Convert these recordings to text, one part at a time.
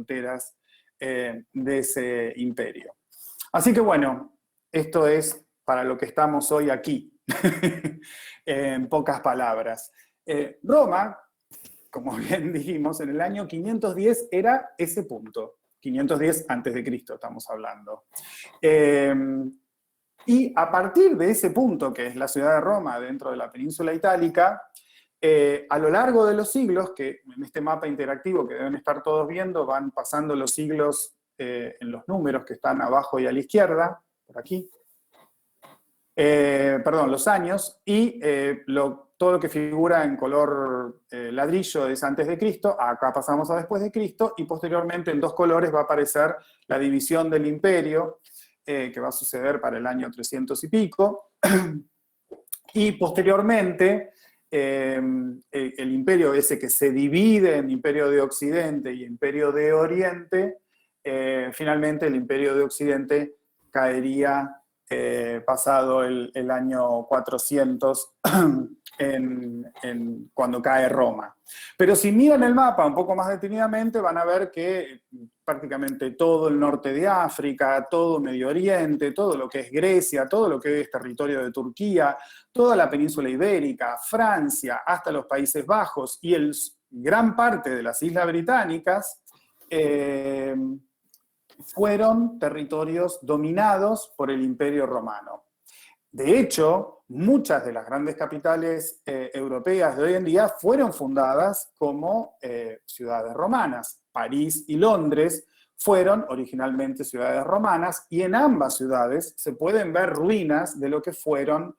fronteras de ese imperio. Así que bueno, esto es para lo que estamos hoy aquí, en pocas palabras. Roma, como bien dijimos, en el año 510 era ese punto, 510 antes de Cristo estamos hablando. Y a partir de ese punto, que es la ciudad de Roma dentro de la península itálica, a lo largo de los siglos, que en este mapa interactivo que deben estar todos viendo, van pasando los siglos en los números que están abajo y a la izquierda, por aquí, perdón, los años, y todo lo que figura en color ladrillo es antes de Cristo, acá pasamos a después de Cristo, y posteriormente en dos colores va a aparecer la división del imperio, que va a suceder para el año 300 y pico, y posteriormente el imperio ese que se divide en imperio de Occidente y imperio de Oriente, finalmente el imperio de Occidente caería pasado el año 400 cuando cae Roma. Pero si miran el mapa un poco más detenidamente, van a ver que prácticamente todo el norte de África, todo Medio Oriente, todo lo que es Grecia, todo lo que es territorio de Turquía, toda la península ibérica, Francia, hasta los Países Bajos y gran parte de las Islas Británicas, fueron territorios dominados por el Imperio Romano. De hecho, muchas de las grandes capitales europeas de hoy en día fueron fundadas como ciudades romanas. París y Londres fueron originalmente ciudades romanas, y en ambas ciudades se pueden ver ruinas de lo que fueron,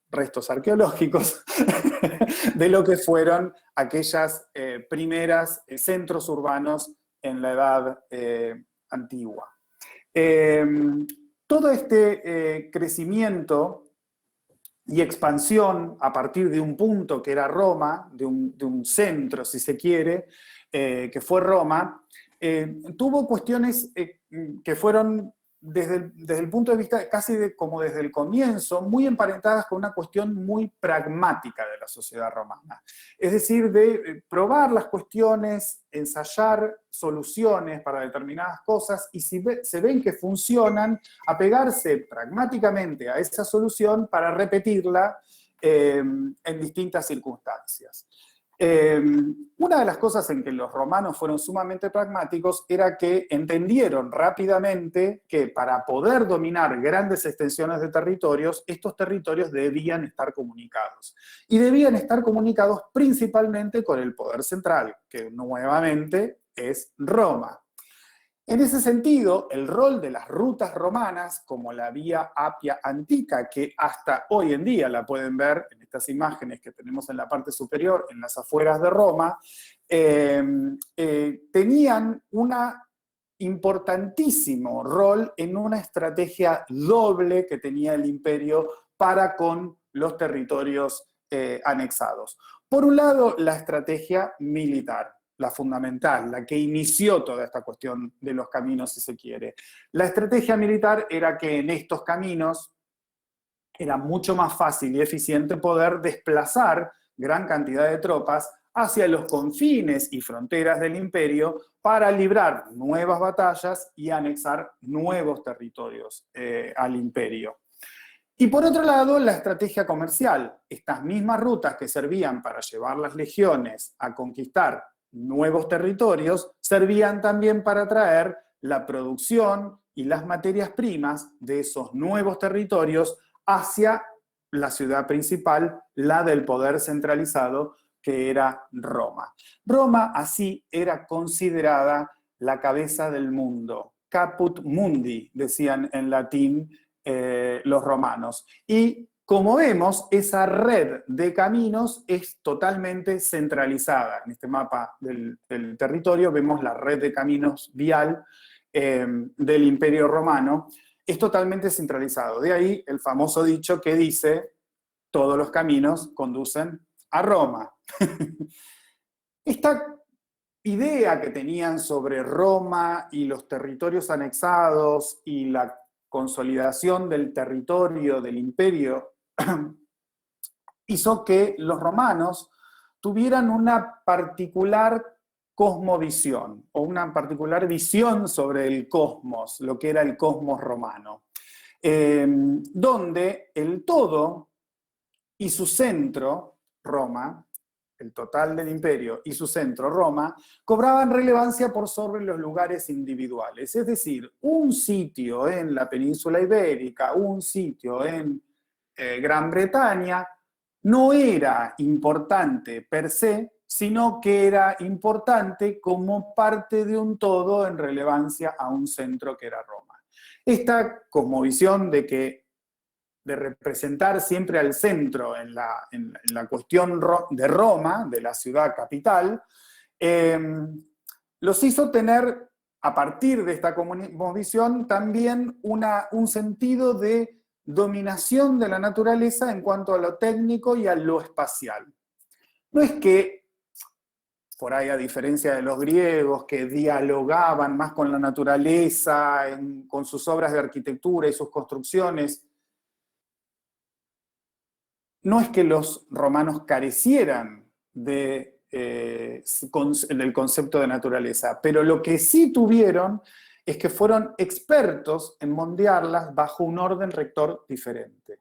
restos arqueológicos de lo que fueron aquellas primeras centros urbanos en la Edad Antigua. Todo este crecimiento y expansión a partir de un punto que era Roma, de un centro, si se quiere, que fue Roma, tuvo cuestiones que fueron desde el punto de vista casi como desde el comienzo, muy emparentadas con una cuestión muy pragmática de la sociedad romana. Es decir, de probar las cuestiones, ensayar soluciones para determinadas cosas, y si se ven que funcionan, apegarse pragmáticamente a esa solución para repetirla en distintas circunstancias. Una de las cosas en que los romanos fueron sumamente pragmáticos era que entendieron rápidamente que para poder dominar grandes extensiones de territorios, estos territorios debían estar comunicados. Y debían estar comunicados principalmente con el poder central, que nuevamente es Roma. En ese sentido, el rol de las rutas romanas, como la Vía Apia Antica, que hasta hoy en día la pueden ver en estas imágenes que tenemos en la parte superior, en las afueras de Roma, tenían un importantísimo rol en una estrategia doble que tenía el imperio para con los territorios anexados. Por un lado, la estrategia militar, la fundamental, la que inició toda esta cuestión de los caminos, si se quiere. La estrategia militar era que en estos caminos era mucho más fácil y eficiente poder desplazar gran cantidad de tropas hacia los confines y fronteras del imperio para librar nuevas batallas y anexar nuevos territorios al imperio. Y por otro lado, la estrategia comercial. Estas mismas rutas que servían para llevar las legiones a conquistar nuevos territorios, servían también para traer la producción y las materias primas de esos nuevos territorios hacia la ciudad principal, la del poder centralizado, que era Roma. Roma así era considerada la cabeza del mundo, caput mundi, decían en latín los romanos. Y como vemos, esa red de caminos es totalmente centralizada. En este mapa del territorio vemos la red de caminos vial del Imperio Romano. Es totalmente centralizado. De ahí el famoso dicho que dice: todos los caminos conducen a Roma. Esta idea que tenían sobre Roma y los territorios anexados y la consolidación del territorio del imperio hizo que los romanos tuvieran una particular cosmovisión, o una particular visión sobre el cosmos, lo que era el cosmos romano, donde el todo y su centro, Roma, el total del imperio y su centro, Roma, cobraban relevancia por sobre los lugares individuales. Es decir, un sitio en la península ibérica, un sitio en Gran Bretaña, no era importante per se, sino que era importante como parte de un todo en relevancia a un centro que era Roma. Esta cosmovisión de representar siempre al centro en la cuestión de Roma, de la ciudad capital, los hizo tener, a partir de esta cosmovisión, también un sentido de dominación de la naturaleza en cuanto a lo técnico y a lo espacial. No es que, por ahí a diferencia de los griegos, que dialogaban más con la naturaleza, con sus obras de arquitectura y sus construcciones, no es que los romanos carecieran del concepto de naturaleza, pero lo que sí tuvieron es que fueron expertos en moldearlas bajo un orden rector diferente.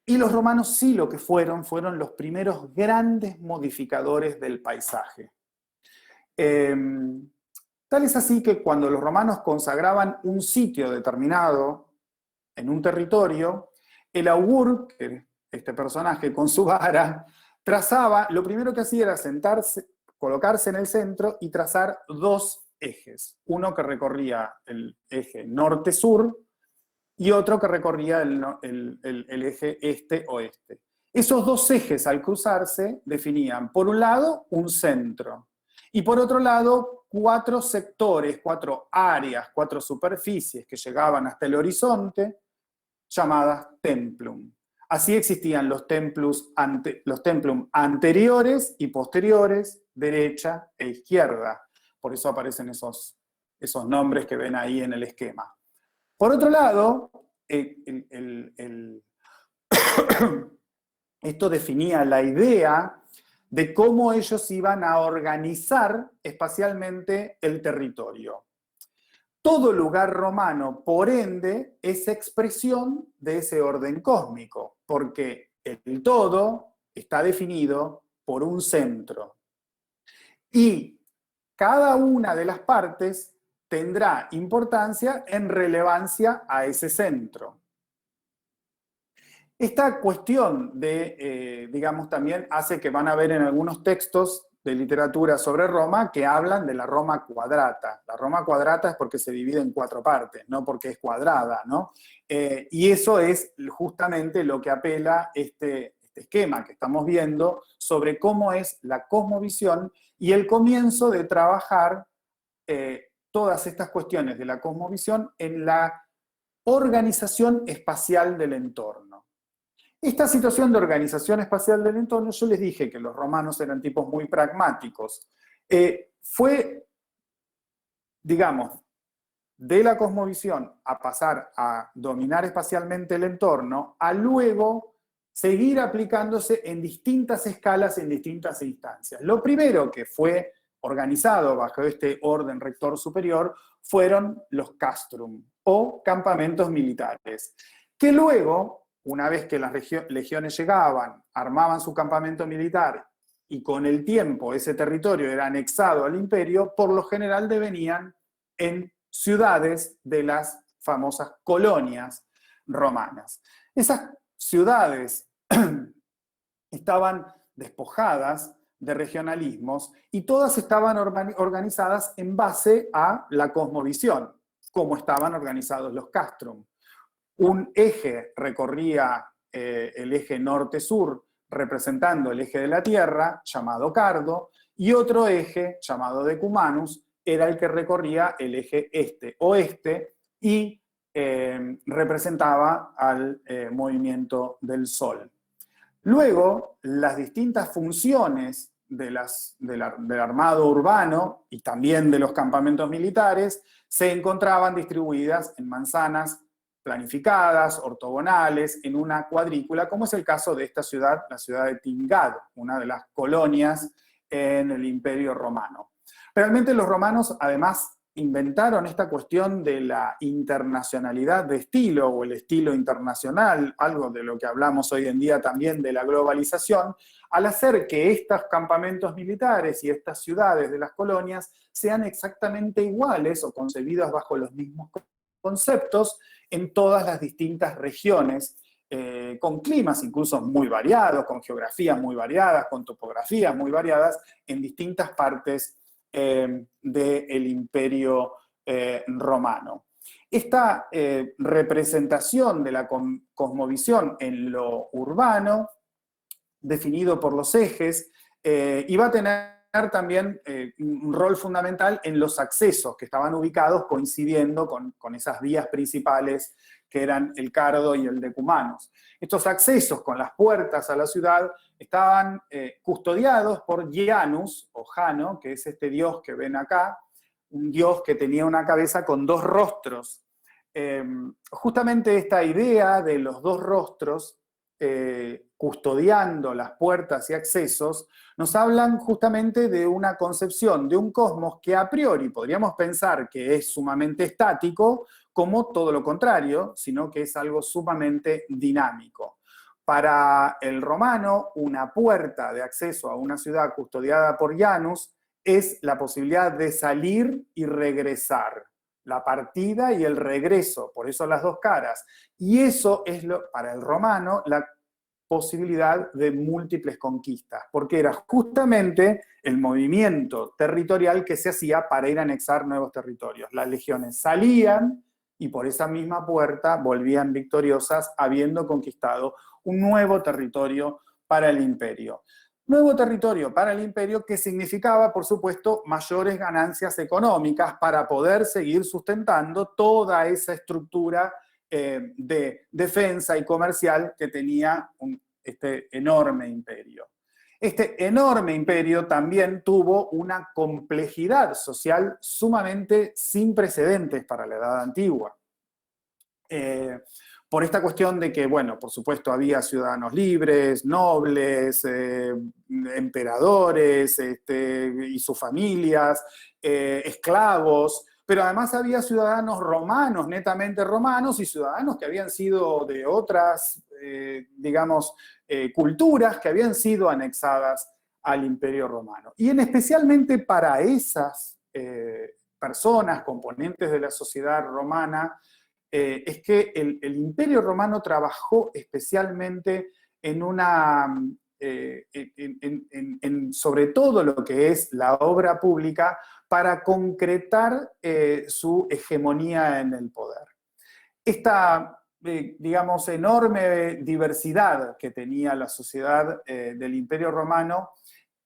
Y los romanos sí lo que fueron los primeros grandes modificadores del paisaje. Tal es así que cuando los romanos consagraban un sitio determinado en un territorio, el augur, este personaje con su vara, trazaba, lo primero que hacía era sentarse, colocarse en el centro y trazar dos ejes. Uno que recorría el eje norte-sur y otro que recorría el eje este-oeste. Esos dos ejes, al cruzarse, definían, por un lado, un centro, y por otro lado, 4 sectores, 4 áreas, 4 superficies que llegaban hasta el horizonte, llamadas templum. Así existían los templum anteriores y posteriores, derecha e izquierda. Por eso aparecen esos nombres que ven ahí en el esquema. Por otro lado, esto definía la idea de cómo ellos iban a organizar espacialmente el territorio. Todo lugar romano, por ende, es expresión de ese orden cósmico, porque el todo está definido por un centro. Y cada una de las partes tendrá importancia en relevancia a ese centro. Esta cuestión digamos, también hace que van a ver en algunos textos de literatura sobre Roma que hablan de la Roma quadrata. La Roma quadrata es porque se divide en 4 partes, no porque es cuadrada, ¿no? Y eso es justamente lo que apela este esquema que estamos viendo sobre cómo es la cosmovisión y el comienzo de trabajar todas estas cuestiones de la cosmovisión en la organización espacial del entorno. Esta situación de organización espacial del entorno, yo les dije que los romanos eran tipos muy pragmáticos. Fue, digamos, de la cosmovisión a pasar a dominar espacialmente el entorno, a luego seguir aplicándose en distintas escalas, en distintas instancias. Lo primero que fue organizado bajo este orden rector superior fueron los castrum, o campamentos militares, que luego, una vez que las legiones llegaban, armaban su campamento militar y con el tiempo ese territorio era anexado al imperio, por lo general devenían en ciudades de las famosas colonias romanas. Esas ciudades estaban despojadas de regionalismos y todas estaban organizadas en base a la cosmovisión, como estaban organizados los castrum. Un eje recorría el eje norte-sur, representando el eje de la Tierra, llamado Cardo, y otro eje, llamado Decumanus, era el que recorría el eje este-oeste y representaba al movimiento del Sol. Luego, las distintas funciones del armado urbano y también de los campamentos militares se encontraban distribuidas en manzanas planificadas, ortogonales, en una cuadrícula, como es el caso de esta ciudad, la ciudad de Tingad, una de las colonias en el Imperio Romano. Realmente los romanos, además, inventaron esta cuestión de la internacionalidad de estilo o el estilo internacional, algo de lo que hablamos hoy en día también de la globalización, al hacer que estos campamentos militares y estas ciudades de las colonias sean exactamente iguales o concebidas bajo los mismos conceptos en todas las distintas regiones, con climas incluso muy variados, con geografías muy variadas, con topografías muy variadas en distintas partes del Imperio Romano. Esta representación de la cosmovisión en lo urbano, definido por los ejes, iba a tener también un rol fundamental en los accesos que estaban ubicados coincidiendo con esas vías principales que eran el Cardo y el Decumanos. Estos accesos con las puertas a la ciudad estaban custodiados por Janus, o Jano, que es este dios que ven acá, un dios que tenía una cabeza con dos rostros. Justamente esta idea de los dos rostros custodiando las puertas y accesos, nos hablan justamente de una concepción de un cosmos que a priori podríamos pensar que es sumamente estático, como todo lo contrario, sino que es algo sumamente dinámico. Para el romano, una puerta de acceso a una ciudad custodiada por Janus es la posibilidad de salir y regresar, la partida y el regreso, por eso las dos caras. Y eso es, para el romano, la posibilidad de múltiples conquistas, porque era justamente el movimiento territorial que se hacía para ir a anexar nuevos territorios. Las legiones salían y por esa misma puerta volvían victoriosas, habiendo conquistado un nuevo territorio para el imperio. Nuevo territorio para el imperio que significaba, por supuesto, mayores ganancias económicas para poder seguir sustentando toda esa estructura de defensa y comercial que tenía este enorme imperio. Este enorme imperio también tuvo una complejidad social sumamente sin precedentes para la Edad Antigua. Por esta cuestión de que, bueno, por supuesto había ciudadanos libres, nobles, emperadores y sus familias, esclavos, pero además había ciudadanos romanos, netamente romanos, y ciudadanos que habían sido de otras, digamos, culturas que habían sido anexadas al Imperio Romano. Y en especialmente para esas personas, componentes de la sociedad romana, es que el Imperio Romano trabajó especialmente en una, sobre todo lo que es la obra pública, para concretar su hegemonía en el poder. Esta, digamos, enorme diversidad que tenía la sociedad del Imperio Romano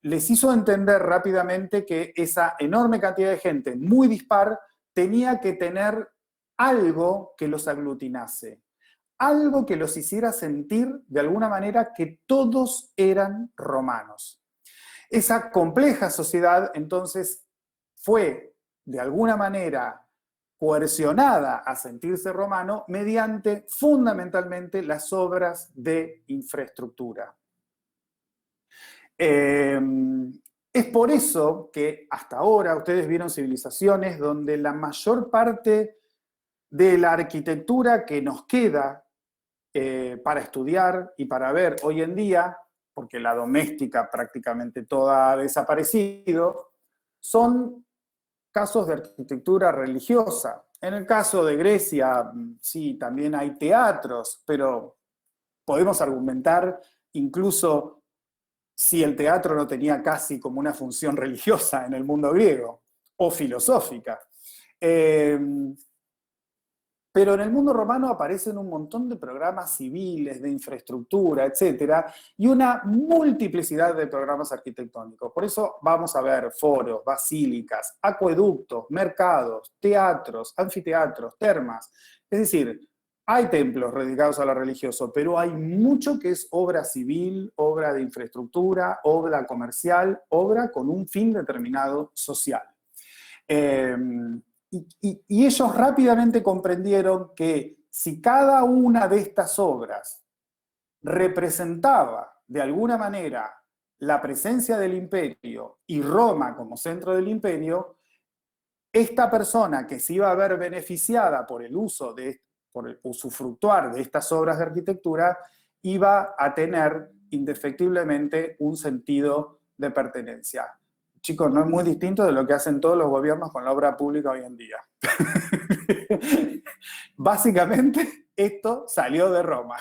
les hizo entender rápidamente que esa enorme cantidad de gente muy dispar tenía que tener algo que los aglutinase, algo que los hiciera sentir de alguna manera que todos eran romanos. Esa compleja sociedad entonces fue de alguna manera coercionada a sentirse romano mediante fundamentalmente las obras de infraestructura. Es por eso que hasta ahora ustedes vieron civilizaciones donde la mayor parte de la arquitectura que nos queda para estudiar y para ver hoy en día, porque la doméstica prácticamente toda ha desaparecido, son casos de arquitectura religiosa. En el caso de Grecia, sí, también hay teatros, pero podemos argumentar incluso si el teatro no tenía casi como una función religiosa en el mundo griego, o filosófica. Pero en el mundo romano aparecen un montón de programas civiles, de infraestructura, etcétera, y una multiplicidad de programas arquitectónicos. Por eso vamos a ver foros, basílicas, acueductos, mercados, teatros, anfiteatros, termas. Es decir, hay templos dedicados a lo religioso, pero hay mucho que es obra civil, obra de infraestructura, obra comercial, obra con un fin determinado social. Y ellos rápidamente comprendieron que si cada una de estas obras representaba de alguna manera la presencia del imperio y Roma como centro del imperio, esta persona que se iba a ver beneficiada por el uso por el usufructuar de estas obras de arquitectura, iba a tener indefectiblemente un sentido de pertenencia. Chicos, no es muy distinto de lo que hacen todos los gobiernos con la obra pública hoy en día. Básicamente, esto salió de Roma.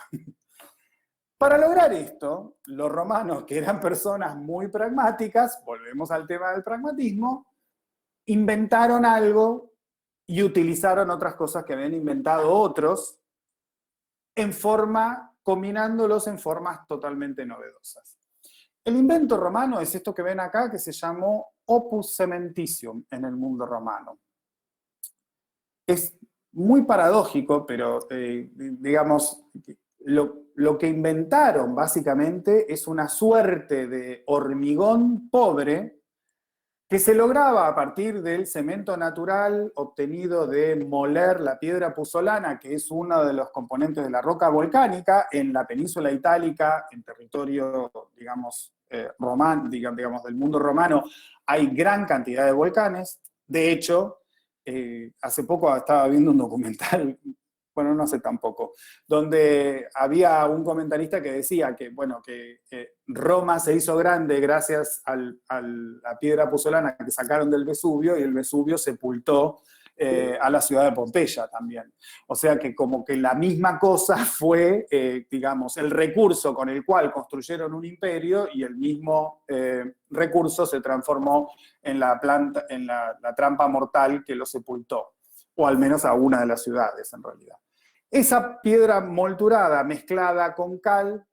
Para lograr esto, los romanos, que eran personas muy pragmáticas, volvemos al tema del pragmatismo, inventaron algo y utilizaron otras cosas que habían inventado otros combinándolos en formas totalmente novedosas. El invento romano es esto que ven acá, que se llamó opus cementitium en el mundo romano. Es muy paradójico, pero digamos, lo que inventaron básicamente es una suerte de hormigón pobre que se lograba a partir del cemento natural obtenido de moler la piedra puzzolana, que es uno de los componentes de la roca volcánica en la península itálica, en territorio, digamos, digamos, del mundo romano, hay gran cantidad de volcanes. De hecho, hace poco estaba viendo un documental, bueno, no hace tampoco, donde había un comentarista que decía que, bueno, que Roma se hizo grande gracias a la piedra puzzolana que sacaron del Vesubio, y el Vesubio sepultó a la ciudad de Pompeya también. O sea que como que la misma cosa fue, digamos, el recurso con el cual construyeron un imperio, y el mismo recurso se transformó en la trampa mortal que lo sepultó, o al menos a una de las ciudades en realidad. Esa piedra molturada mezclada con cal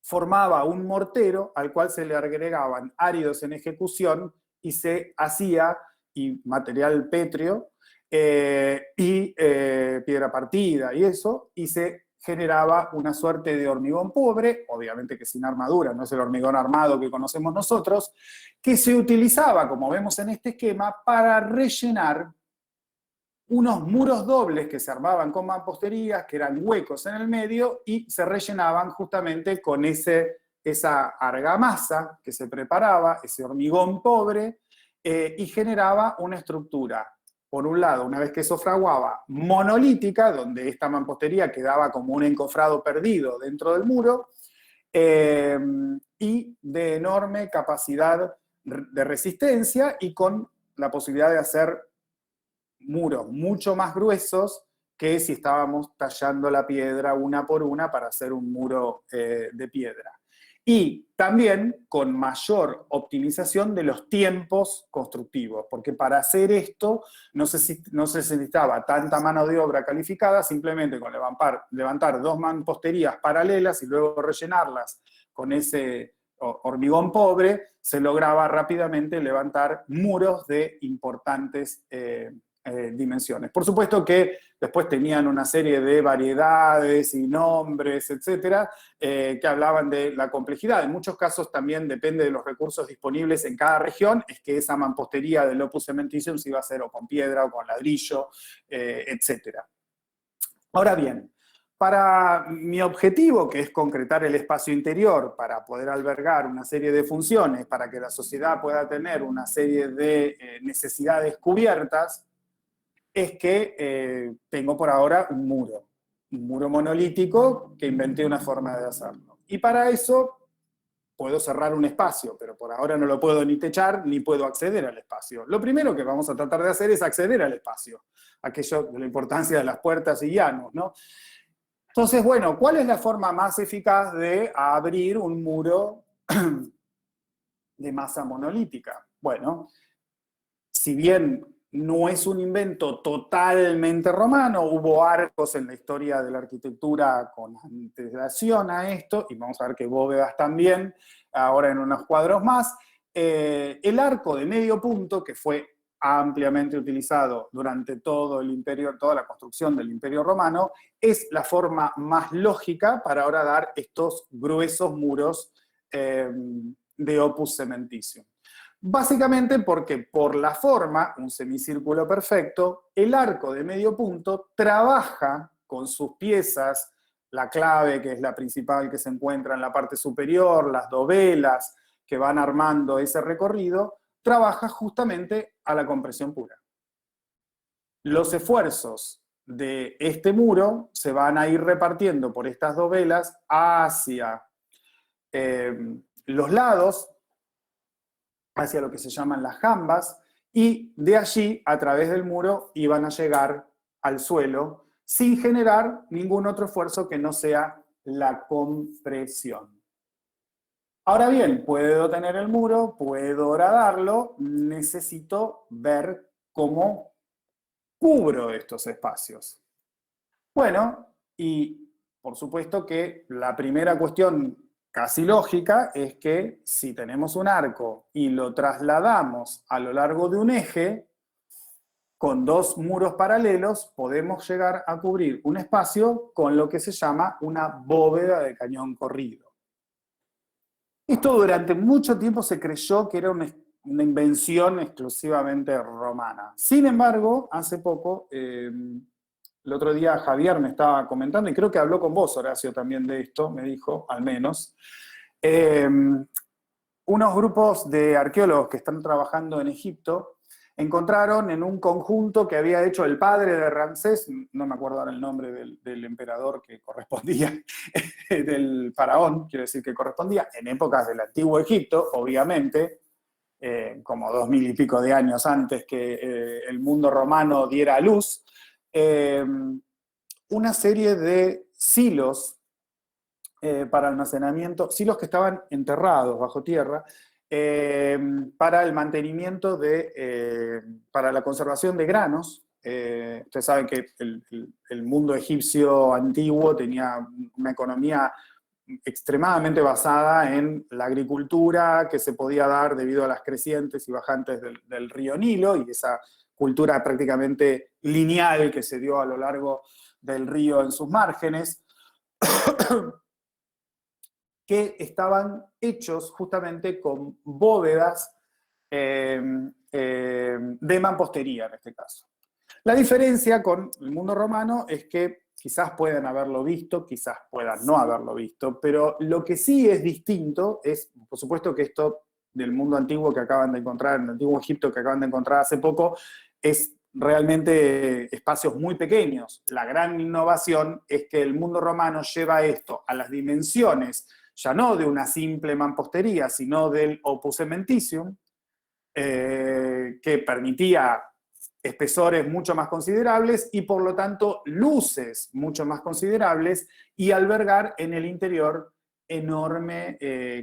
formaba un mortero al cual se le agregaban áridos en ejecución y se hacía, y material pétreo, y piedra partida y eso, y se generaba una suerte de hormigón pobre, obviamente que sin armadura, no es el hormigón armado que conocemos nosotros, que se utilizaba, como vemos en este esquema, para rellenar unos muros dobles que se armaban con mamposterías, que eran huecos en el medio, y se rellenaban justamente con esa argamasa que se preparaba, ese hormigón pobre, y generaba una estructura, por un lado, una vez que eso fraguaba, monolítica, donde esta mampostería quedaba como un encofrado perdido dentro del muro, y de enorme capacidad de resistencia, y con la posibilidad de hacer muros mucho más gruesos que si estábamos tallando la piedra una por una para hacer un muro de piedra. Y también con mayor optimización de los tiempos constructivos, porque para hacer esto no se necesitaba tanta mano de obra calificada, simplemente con levantar dos mamposterías paralelas y luego rellenarlas con ese hormigón pobre, se lograba rápidamente levantar muros de importantes dimensiones. Por supuesto que después tenían una serie de variedades y nombres, etcétera, que hablaban de la complejidad. En muchos casos también depende de los recursos disponibles en cada región, es que esa mampostería del opus cementitium se iba a hacer o con piedra o con ladrillo, etcétera. Ahora bien, para mi objetivo, que es concretar el espacio interior para poder albergar una serie de funciones, para que la sociedad pueda tener una serie de necesidades cubiertas, es que tengo por ahora un muro monolítico que inventé una forma de hacerlo. Y para eso puedo cerrar un espacio, pero por ahora no lo puedo ni techar, ni puedo acceder al espacio. Lo primero que vamos a tratar de hacer es acceder al espacio, aquello de la importancia de las puertas y llanos, ¿no? Entonces, bueno, ¿cuál es la forma más eficaz de abrir un muro de masa monolítica? Bueno, si bien no es un invento totalmente romano, hubo arcos en la historia de la arquitectura con antelación a esto, y vamos a ver que bóvedas también, ahora en unos cuadros más. El arco de medio punto, que fue ampliamente utilizado durante todo el imperio, toda la construcción del Imperio Romano, es la forma más lógica para ahora dar estos gruesos muros de opus cementitium. Básicamente porque por la forma, un semicírculo perfecto, el arco de medio punto trabaja con sus piezas la clave, que es la principal que se encuentra en la parte superior, las dovelas que van armando ese recorrido, trabaja justamente a la compresión pura. Los esfuerzos de este muro se van a ir repartiendo por estas dovelas hacia los lados, hacia lo que se llaman las jambas, y de allí, a través del muro, iban a llegar al suelo sin generar ningún otro esfuerzo que no sea la compresión. Ahora bien, puedo tener el muro, puedo horadarlo, necesito ver cómo cubro estos espacios. Bueno, y por supuesto que la primera cuestión casi lógica es que si tenemos un arco y lo trasladamos a lo largo de un eje, con dos muros paralelos podemos llegar a cubrir un espacio con lo que se llama una bóveda de cañón corrido. Esto durante mucho tiempo se creyó que era una invención exclusivamente romana. Sin embargo, hace poco, el otro día Javier me estaba comentando, y creo que habló con vos, Horacio, también de esto, me dijo, al menos, unos grupos de arqueólogos que están trabajando en Egipto encontraron en un conjunto que había hecho el padre de Ramsés, no me acuerdo ahora el nombre del emperador que correspondía, del faraón, quiero decir que correspondía, en épocas del antiguo Egipto, obviamente, como 2000 y pico de años antes que el mundo romano diera a luz, una serie de silos para almacenamiento, silos que estaban enterrados bajo tierra, para el mantenimiento para la conservación de granos. Ustedes saben que el mundo egipcio antiguo tenía una economía extremadamente basada en la agricultura que se podía dar debido a las crecientes y bajantes del río Nilo, y esa cultura prácticamente lineal que se dio a lo largo del río en sus márgenes, que estaban hechos justamente con bóvedas de mampostería en este caso. La diferencia con el mundo romano es que quizás puedan haberlo visto, quizás puedan no haberlo visto, pero lo que sí es distinto es, por supuesto que esto del mundo antiguo que acaban de encontrar, en el antiguo Egipto que acaban de encontrar hace poco, es realmente espacios muy pequeños. La gran innovación es que el mundo romano lleva esto a las dimensiones ya no de una simple mampostería, sino del opus cementitium, que permitía espesores mucho más considerables y por lo tanto luces mucho más considerables y albergar en el interior enorme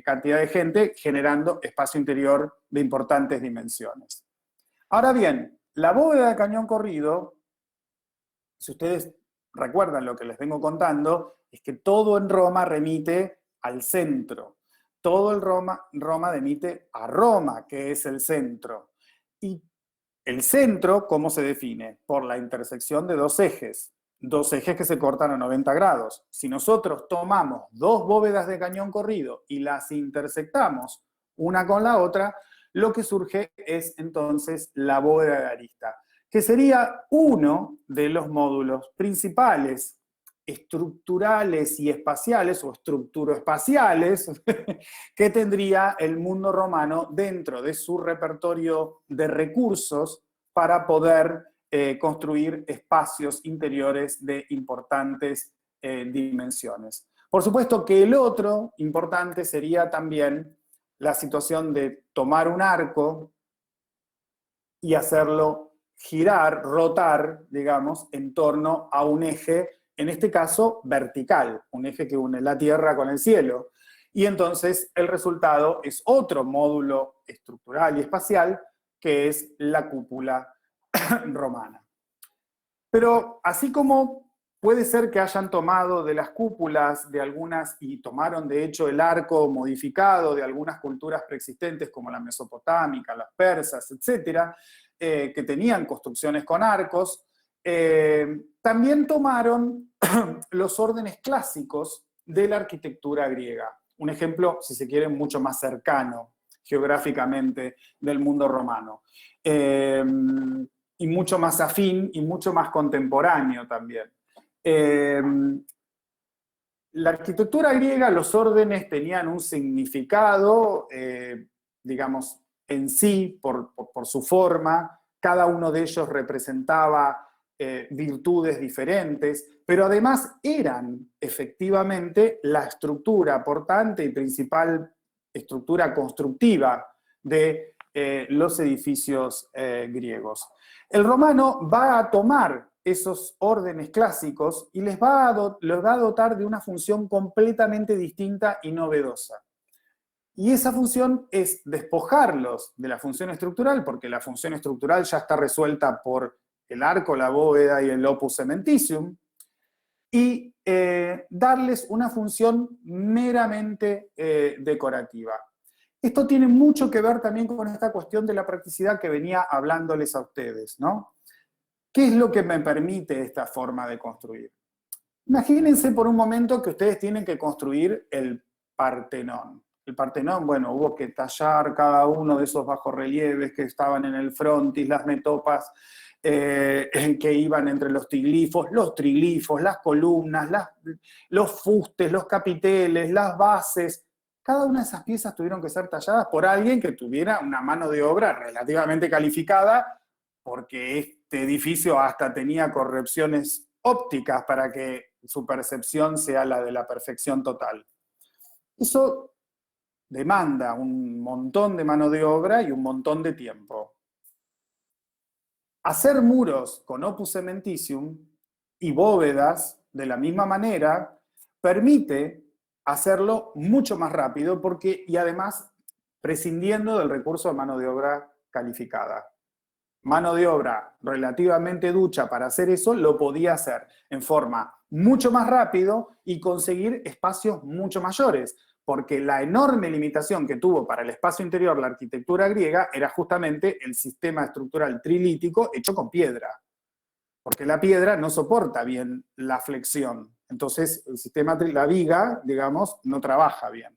cantidad de gente, generando espacio interior de importantes dimensiones. Ahora bien, la bóveda de cañón corrido, si ustedes recuerdan lo que les vengo contando, es que todo en Roma remite al centro. Todo el Roma remite a Roma, que es el centro. Y el centro, ¿cómo se define? Por la intersección de dos ejes que se cortan a 90 grados. Si nosotros tomamos dos bóvedas de cañón corrido y las intersectamos una con la otra, lo que surge es entonces la bóveda de arista, que sería uno de los módulos principales estructurales y espaciales, o estructuroespaciales, que tendría el mundo romano dentro de su repertorio de recursos para poder construir espacios interiores de importantes dimensiones. Por supuesto que el otro importante sería también la situación de tomar un arco y hacerlo girar, rotar, digamos, en torno a un eje, en este caso vertical, un eje que une la tierra con el cielo. Y entonces el resultado es otro módulo estructural y espacial, que es la cúpula romana. Pero así como puede ser que hayan tomado de las cúpulas de algunas, y tomaron de hecho el arco modificado de algunas culturas preexistentes como la mesopotámica, las persas, etcétera, que tenían construcciones con arcos, también tomaron los órdenes clásicos de la arquitectura griega. Un ejemplo, si se quiere, mucho más cercano geográficamente del mundo romano. Y mucho más afín y mucho más contemporáneo también. la arquitectura griega, los órdenes tenían un significado, digamos, en sí, por su forma. Cada uno de ellos representaba virtudes diferentes, pero además eran efectivamente la estructura portante y principal estructura constructiva de los edificios griegos. El romano va a tomar esos órdenes clásicos y les va a dotar de una función completamente distinta y novedosa. Y esa función es despojarlos de la función estructural, porque la función estructural ya está resuelta por el arco, la bóveda y el opus cementitium, y darles una función meramente decorativa. Esto tiene mucho que ver también con esta cuestión de la practicidad que venía hablándoles a ustedes, ¿no? ¿Qué es lo que me permite esta forma de construir? Imagínense por un momento que ustedes tienen que construir el Partenón. El Partenón, bueno, hubo que tallar cada uno de esos bajorrelieves que estaban en el frontis, las metopas que iban entre los triglifos, las columnas, los fustes, los capiteles, las bases. Cada una de esas piezas tuvieron que ser talladas por alguien que tuviera una mano de obra relativamente calificada, porque este edificio hasta tenía correcciones ópticas para que su percepción sea la de la perfección total. Eso demanda un montón de mano de obra y un montón de tiempo. Hacer muros con opus cementitium y bóvedas de la misma manera permite hacerlo mucho más rápido y además prescindiendo del recurso de mano de obra calificada. Mano de obra relativamente ducha para hacer eso, lo podía hacer en forma mucho más rápido y conseguir espacios mucho mayores, porque la enorme limitación que tuvo para el espacio interior la arquitectura griega era justamente el sistema estructural trilítico hecho con piedra, porque la piedra no soporta bien la flexión, entonces el sistema, la viga, digamos, no trabaja bien.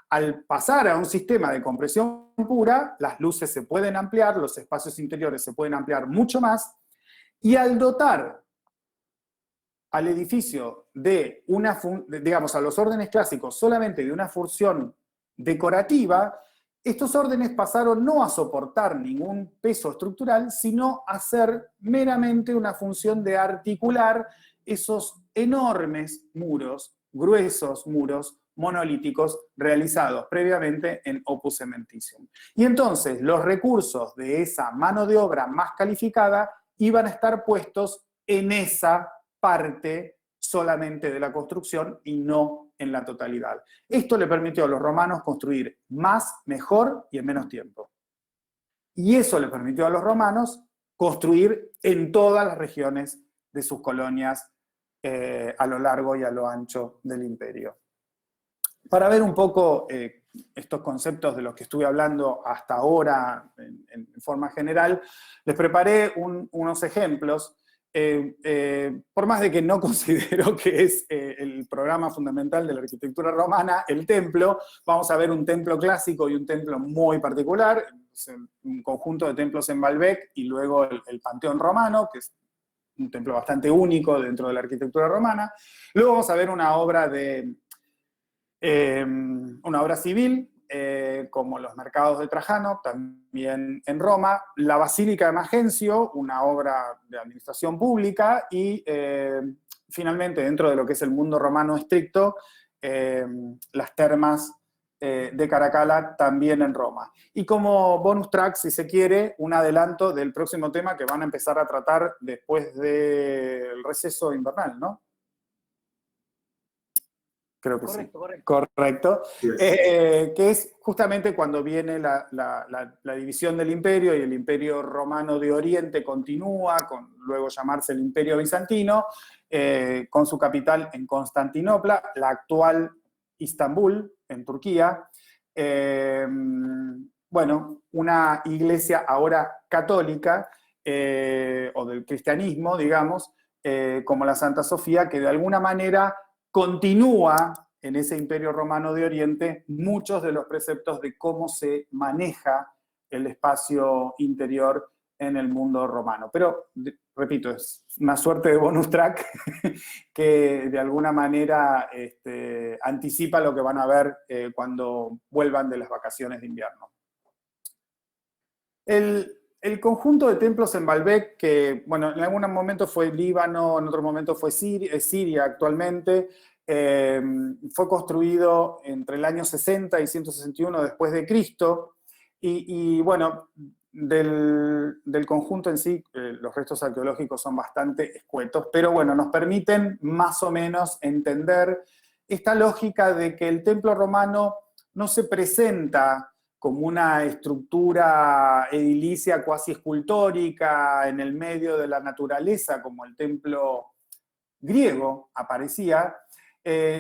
Al pasar a un sistema de compresión pura, las luces se pueden ampliar, los espacios interiores se pueden ampliar mucho más, y al dotar al edificio de digamos, a los órdenes clásicos solamente de una función decorativa, estos órdenes pasaron no a soportar ningún peso estructural, sino a ser meramente una función de articular esos enormes muros, gruesos muros, monolíticos realizados previamente en opus cementitium. Y entonces los recursos de esa mano de obra más calificada iban a estar puestos en esa parte solamente de la construcción y no en la totalidad. Esto le permitió a los romanos construir más, mejor y en menos tiempo. Y eso le permitió a los romanos construir en todas las regiones de sus colonias a lo largo y a lo ancho del imperio. Para ver un poco estos conceptos de los que estuve hablando hasta ahora en forma general, les preparé unos ejemplos. Por más de que no considero que es el programa fundamental de la arquitectura romana, el templo, vamos a ver un templo clásico y un templo muy particular, un conjunto de templos en Baalbek y luego el Panteón Romano, que es un templo bastante único dentro de la arquitectura romana. Luego vamos a ver una obra civil, como los mercados de Trajano, también en Roma, la Basílica de Magencio, una obra de administración pública, y finalmente, dentro de lo que es el mundo romano estricto, las termas de Caracalla, también en Roma. Y como bonus track, si se quiere, un adelanto del próximo tema que van a empezar a tratar después del receso invernal, ¿no? Creo que correcto, sí. Correcto. Yes. Que es justamente cuando viene la división del imperio y el imperio romano de Oriente continúa, con luego llamarse el imperio bizantino, con su capital en Constantinopla, la actual Istambul, en Turquía. Bueno, una iglesia ahora católica, o del cristianismo, digamos, como la Santa Sofía, que de alguna manera continúa en ese imperio romano de Oriente muchos de los preceptos de cómo se maneja el espacio interior en el mundo romano. Pero, repito, es una suerte de bonus track que de alguna manera anticipa lo que van a ver cuando vuelvan de las vacaciones de invierno. El conjunto de templos en Baalbek, que bueno, en algún momento fue Líbano, en otro momento fue Siria actualmente, fue construido entre el año 60 y 161 después de Cristo, y bueno, del conjunto en sí, los restos arqueológicos son bastante escuetos, pero bueno, nos permiten más o menos entender esta lógica de que el templo romano no se presenta como una estructura edilicia cuasi escultórica en el medio de la naturaleza, como el templo griego aparecía,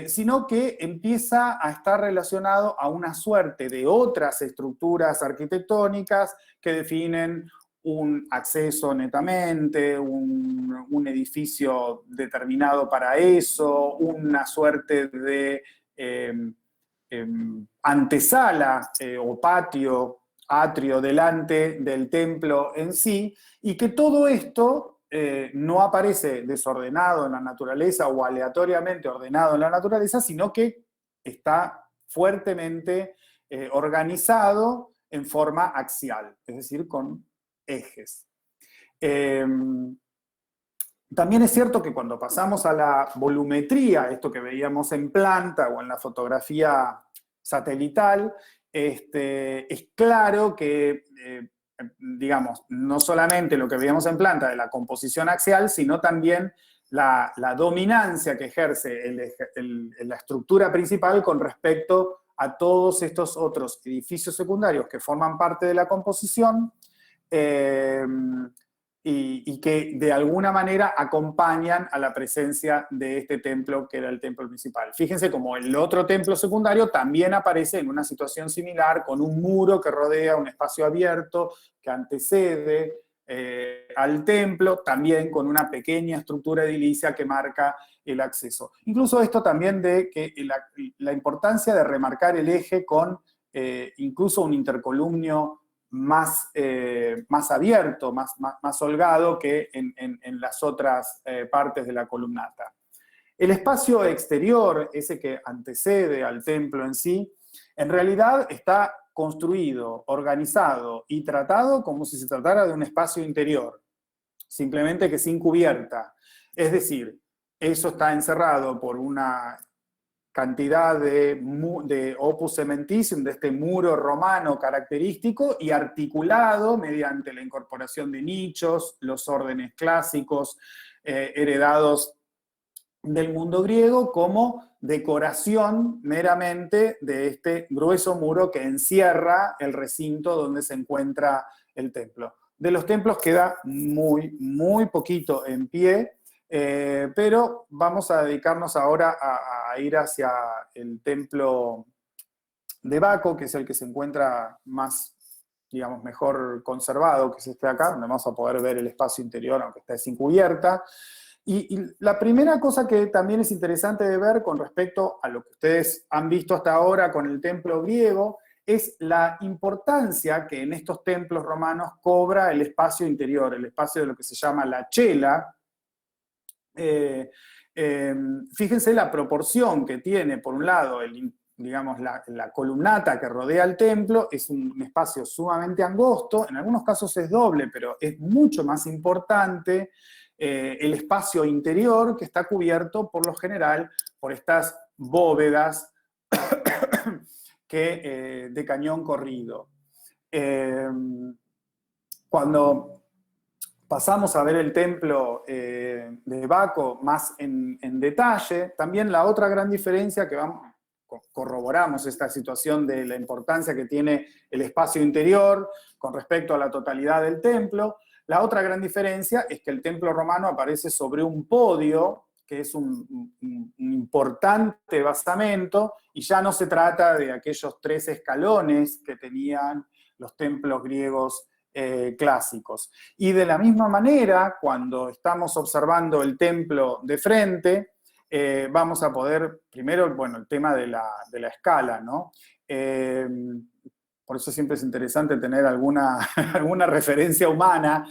sino que empieza a estar relacionado a una suerte de otras estructuras arquitectónicas que definen un acceso netamente, un edificio determinado para eso, una suerte de antesala o patio, atrio delante del templo en sí, y que todo esto no aparece desordenado en la naturaleza o aleatoriamente ordenado en la naturaleza, sino que está fuertemente organizado en forma axial, es decir, con ejes. También es cierto que cuando pasamos a la volumetría, esto que veíamos en planta o en la fotografía satelital, es claro que, digamos, no solamente lo que veíamos en planta de la composición axial, sino también la dominancia que ejerce la estructura principal con respecto a todos estos otros edificios secundarios que forman parte de la composición, y que de alguna manera acompañan a la presencia de este templo que era el templo principal. Fíjense como el otro templo secundario también aparece en una situación similar, con un muro que rodea un espacio abierto que antecede al templo, también con una pequeña estructura edilicia que marca el acceso. Incluso esto también de que la importancia de remarcar el eje con incluso un intercolumnio más abierto, más holgado que en las otras partes de la columnata. El espacio exterior, ese que antecede al templo en sí, en realidad está construido, organizado y tratado como si se tratara de un espacio interior, simplemente que sin cubierta. Es decir, eso está encerrado por una cantidad de opus cementicium, de este muro romano característico, y articulado mediante la incorporación de nichos, los órdenes clásicos heredados del mundo griego, como decoración meramente de este grueso muro que encierra el recinto donde se encuentra el templo. De los templos queda muy, muy poquito en pie, pero vamos a dedicarnos ahora a ir hacia el templo de Baco, que es el que se encuentra más, digamos, mejor conservado, que es este de acá, donde vamos a poder ver el espacio interior, aunque está sin cubierta. Y la primera cosa que también es interesante de ver con respecto a lo que ustedes han visto hasta ahora con el templo griego, es la importancia que en estos templos romanos cobra el espacio interior, el espacio de lo que se llama la cela. Fíjense la proporción que tiene, por un lado, digamos, la columnata que rodea el templo, es un espacio sumamente angosto, en algunos casos es doble, pero es mucho más importante el espacio interior, que está cubierto por lo general por estas bóvedas de cañón corrido. Cuando pasamos a ver el templo de Baco más en detalle, también la otra gran diferencia que corroboramos esta situación de la importancia que tiene el espacio interior con respecto a la totalidad del templo. La otra gran diferencia es que el templo romano aparece sobre un podio, que es un importante basamento, y ya no se trata de aquellos 3 escalones que tenían los templos griegos clásicos. Y de la misma manera, cuando estamos observando el templo de frente, vamos a poder, primero, bueno, el tema de la escala, ¿no? por eso siempre es interesante tener alguna, alguna referencia humana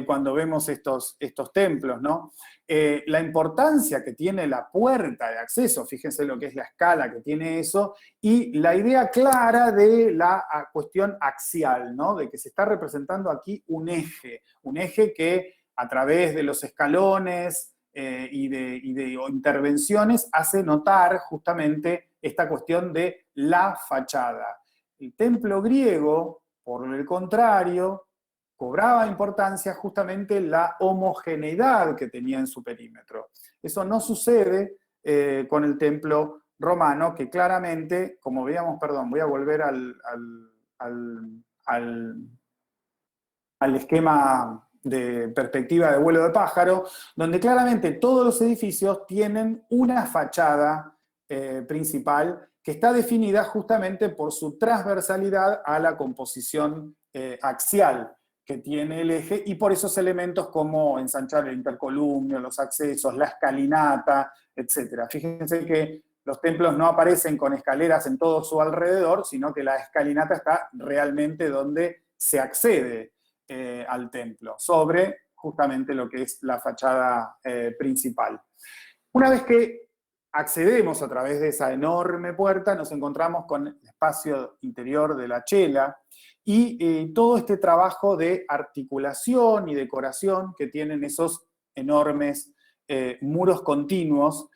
cuando vemos estos templos, ¿no? La importancia que tiene la puerta de acceso, fíjense lo que es la escala que tiene eso, y la idea clara de la cuestión axial, ¿no? De que se está representando aquí un eje que a través de los escalones y de intervenciones hace notar justamente esta cuestión de la fachada. El templo griego, por el contrario, cobraba importancia justamente la homogeneidad que tenía en su perímetro. Eso no sucede con el templo romano, que claramente, como veíamos, perdón, voy a volver al esquema de perspectiva de vuelo de pájaro, donde claramente todos los edificios tienen una fachada principal que está definida justamente por su transversalidad a la composición axial que tiene el eje, y por esos elementos como ensanchar el intercolumnio, los accesos, la escalinata, etc. Fíjense que los templos no aparecen con escaleras en todo su alrededor, sino que la escalinata está realmente donde se accede al templo, sobre justamente lo que es la fachada principal. Una vez que accedemos a través de esa enorme puerta, nos encontramos con el espacio interior de la chela y todo este trabajo de articulación y decoración que tienen esos enormes muros continuos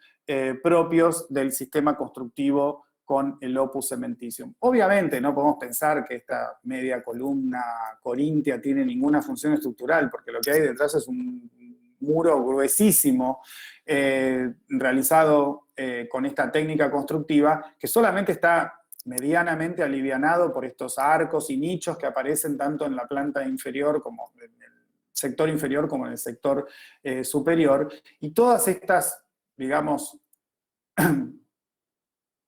propios del sistema constructivo con el opus cementicium. Obviamente no podemos pensar que esta media columna corintia tiene ninguna función estructural, porque lo que hay detrás es un muro gruesísimo realizado con esta técnica constructiva que solamente está medianamente alivianado por estos arcos y nichos que aparecen tanto en la planta inferior como en el sector inferior como en el sector superior. Y todas estas, digamos,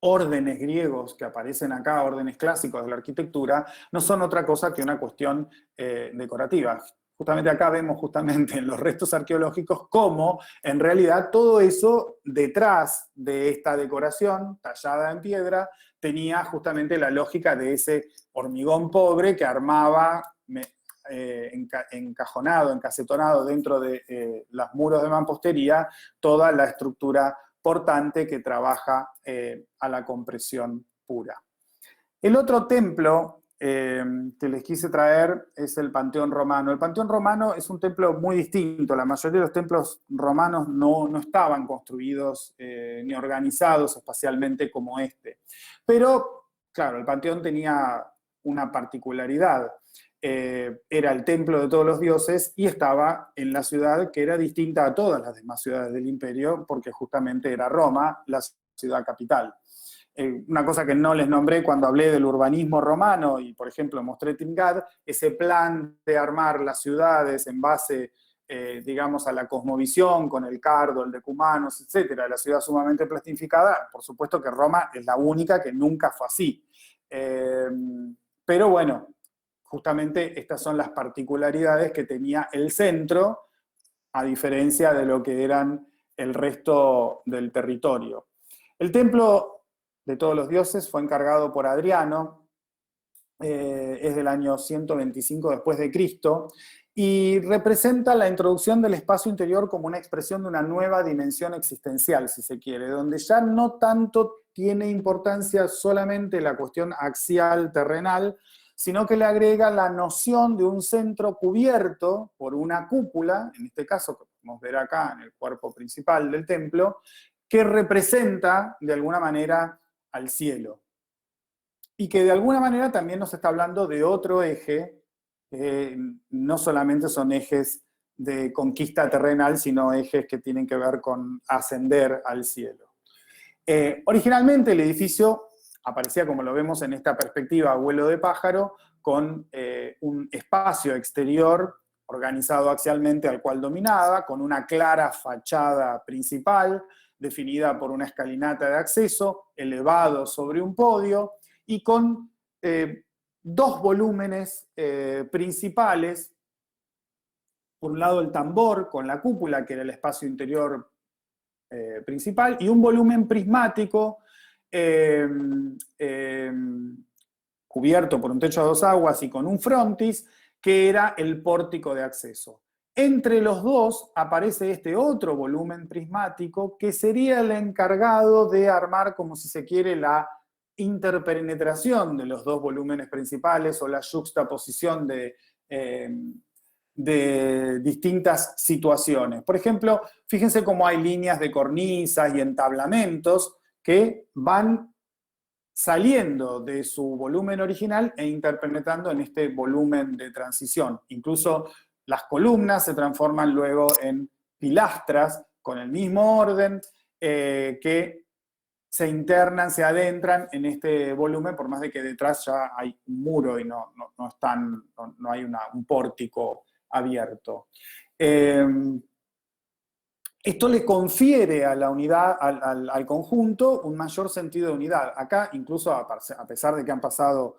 órdenes griegos que aparecen acá, órdenes clásicos de la arquitectura, no son otra cosa que una cuestión decorativa. Justamente acá vemos justamente en los restos arqueológicos cómo en realidad todo eso detrás de esta decoración tallada en piedra tenía justamente la lógica de ese hormigón pobre que armaba encajonado, encasetonado dentro de los muros de mampostería toda la estructura portante que trabaja a la compresión pura. El otro templo que les quise traer es el Panteón Romano. El Panteón Romano es un templo muy distinto. La mayoría de los templos romanos no estaban construidos ni organizados espacialmente como este. Pero, claro, el Panteón tenía una particularidad. Era el templo de todos los dioses y estaba en la ciudad que era distinta a todas las demás ciudades del imperio, porque justamente era Roma, la ciudad capital. Una cosa que no les nombré cuando hablé del urbanismo romano y, por ejemplo, mostré Timgad, ese plan de armar las ciudades en base, digamos, a la cosmovisión, con el Cardo, el Decumanos, etcétera, la ciudad sumamente plastificada, por supuesto que Roma es la única que nunca fue así. Pero bueno, justamente estas son las particularidades que tenía el centro, a diferencia de lo que eran el resto del territorio. El templo de todos los dioses fue encargado por Adriano, es del año 125 después de Cristo, y representa la introducción del espacio interior como una expresión de una nueva dimensión existencial, si se quiere, donde ya no tanto tiene importancia solamente la cuestión axial terrenal, sino que le agrega la noción de un centro cubierto por una cúpula, en este caso que podemos ver acá en el cuerpo principal del templo, que representa de alguna manera al cielo. Y que de alguna manera también nos está hablando de otro eje, no solamente son ejes de conquista terrenal, sino ejes que tienen que ver con ascender al cielo. Originalmente el edificio aparecía, como lo vemos en esta perspectiva, vuelo de pájaro, con un espacio exterior organizado axialmente al cual dominaba, con una clara fachada principal, definida por una escalinata de acceso, elevado sobre un podio, y con dos volúmenes principales. Por un lado el tambor con la cúpula, que era el espacio interior principal, y un volumen prismático cubierto por un techo a dos aguas y con un frontis, que era el pórtico de acceso. Entre los dos aparece este otro volumen prismático que sería el encargado de armar, como si se quiere, la interpenetración de los dos volúmenes principales o la yuxtaposición de distintas situaciones. Por ejemplo, fíjense cómo hay líneas de cornisas y entablamentos que van saliendo de su volumen original e interpenetrando en este volumen de transición. Incluso las columnas se transforman luego en pilastras con el mismo orden que se internan, se adentran en este volumen, por más de que detrás ya hay un muro y no hay un pórtico abierto. Esto le confiere a la unidad, al conjunto, un mayor sentido de unidad. Acá, incluso a pesar de que han pasado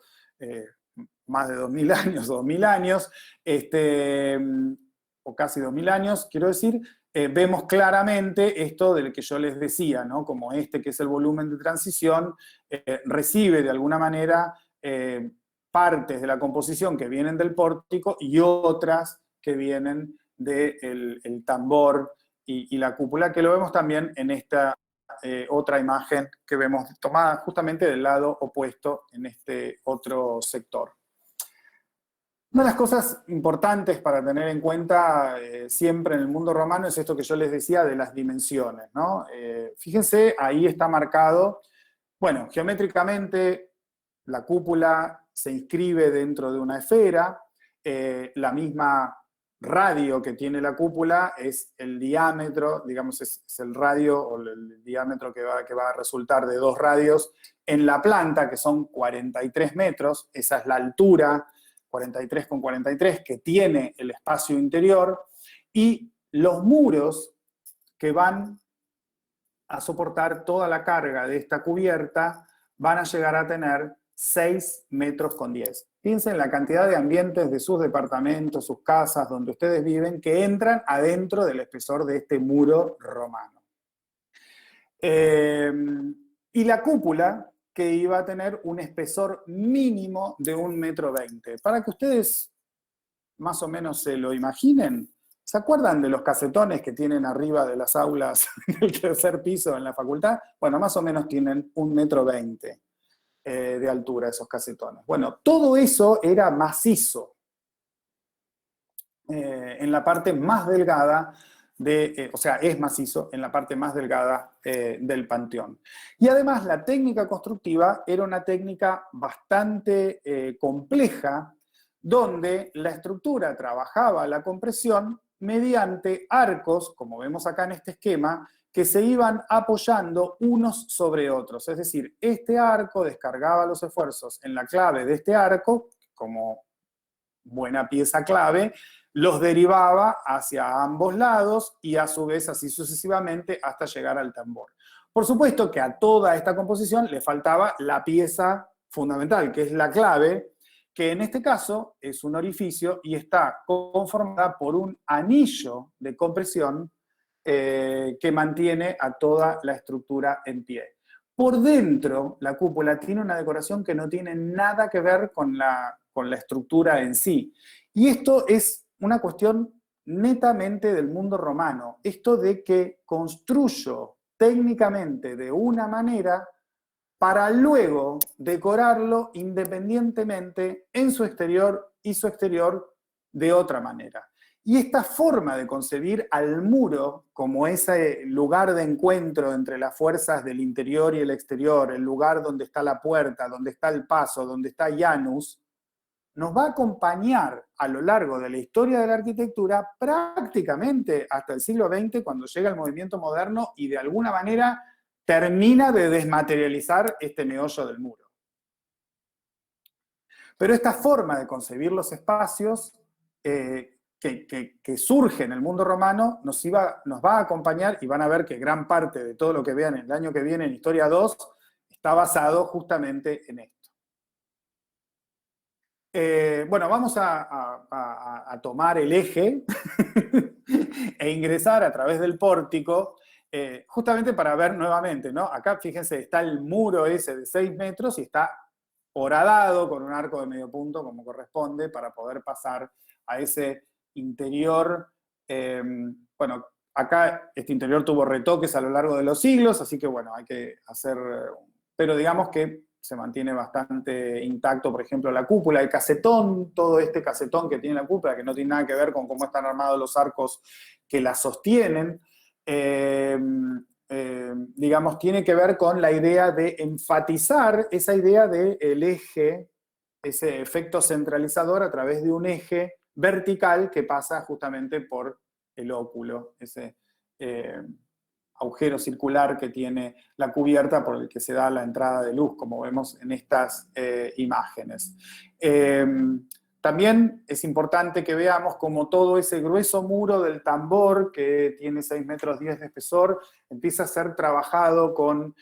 más de 2000 años o 2000 años, o casi 2000 años, quiero decir, vemos claramente esto del que yo les decía, ¿no? Como que es el volumen de transición, recibe de alguna manera partes de la composición que vienen del pórtico y otras que vienen del tambor y la cúpula, que lo vemos también en esta otra imagen que vemos tomada justamente del lado opuesto en este otro sector. Una de las cosas importantes para tener en cuenta siempre en el mundo romano es esto que yo les decía de las dimensiones, ¿no? Fíjense, ahí está marcado, bueno, geométricamente la cúpula se inscribe dentro de una esfera, la misma radio que tiene la cúpula es el diámetro, digamos, es el radio o el diámetro que va a resultar de dos radios en la planta, que son 43 metros, esa es la altura, 43,43, que tiene el espacio interior, y los muros que van a soportar toda la carga de esta cubierta van a llegar a tener 6,10 metros. Piensen en la cantidad de ambientes de sus departamentos, sus casas, donde ustedes viven, que entran adentro del espesor de este muro romano. Y la cúpula, que iba a tener un espesor mínimo de 1,20 metros. Para que ustedes más o menos se lo imaginen, ¿se acuerdan de los casetones que tienen arriba de las aulas del tercer piso en la facultad? Bueno, más o menos tienen 1,20 metros de altura esos casetones. Bueno, todo eso era macizo en la parte más delgada o sea, es macizo en la parte más delgada del panteón. Y además la técnica constructiva era una técnica bastante compleja, donde la estructura trabajaba la compresión mediante arcos, como vemos acá en este esquema, que se iban apoyando unos sobre otros. Es decir, este arco descargaba los esfuerzos en la clave de este arco, como buena pieza clave, los derivaba hacia ambos lados y a su vez así sucesivamente hasta llegar al tambor. Por supuesto que a toda esta composición le faltaba la pieza fundamental, que es la clave, que en este caso es un orificio y está conformada por un anillo de compresión que mantiene a toda la estructura en pie. Por dentro, la cúpula tiene una decoración que no tiene nada que ver con la estructura en sí. Y esto es una cuestión netamente del mundo romano. Esto de que construyo técnicamente de una manera para luego decorarlo independientemente en su exterior y su exterior de otra manera. Y esta forma de concebir al muro como ese lugar de encuentro entre las fuerzas del interior y el exterior, el lugar donde está la puerta, donde está el paso, donde está Janus, nos va a acompañar a lo largo de la historia de la arquitectura prácticamente hasta el siglo XX, cuando llega el movimiento moderno y de alguna manera termina de desmaterializar este meollo del muro. Pero esta forma de concebir los espacios que surge en el mundo romano nos va a acompañar, y van a ver que gran parte de todo lo que vean el año que viene en Historia 2 está basado justamente en esto. Bueno, vamos a tomar el eje e ingresar a través del pórtico, justamente para ver nuevamente, ¿no? Acá, fíjense, está el muro ese de 6 metros y está horadado con un arco de medio punto como corresponde para poder pasar a ese interior. Bueno, acá este interior tuvo retoques a lo largo de los siglos, así que bueno, hay que hacer, pero digamos que se mantiene bastante intacto, por ejemplo, la cúpula, el casetón, todo este casetón que tiene la cúpula, que no tiene nada que ver con cómo están armados los arcos que la sostienen, digamos, tiene que ver con la idea de enfatizar esa idea del eje, ese efecto centralizador a través de un eje vertical que pasa justamente por el óculo, ese agujero circular que tiene la cubierta por el que se da la entrada de luz, como vemos en estas imágenes. También es importante que veamos cómo todo ese grueso muro del tambor, que tiene 6,10 metros de espesor, empieza a ser trabajado con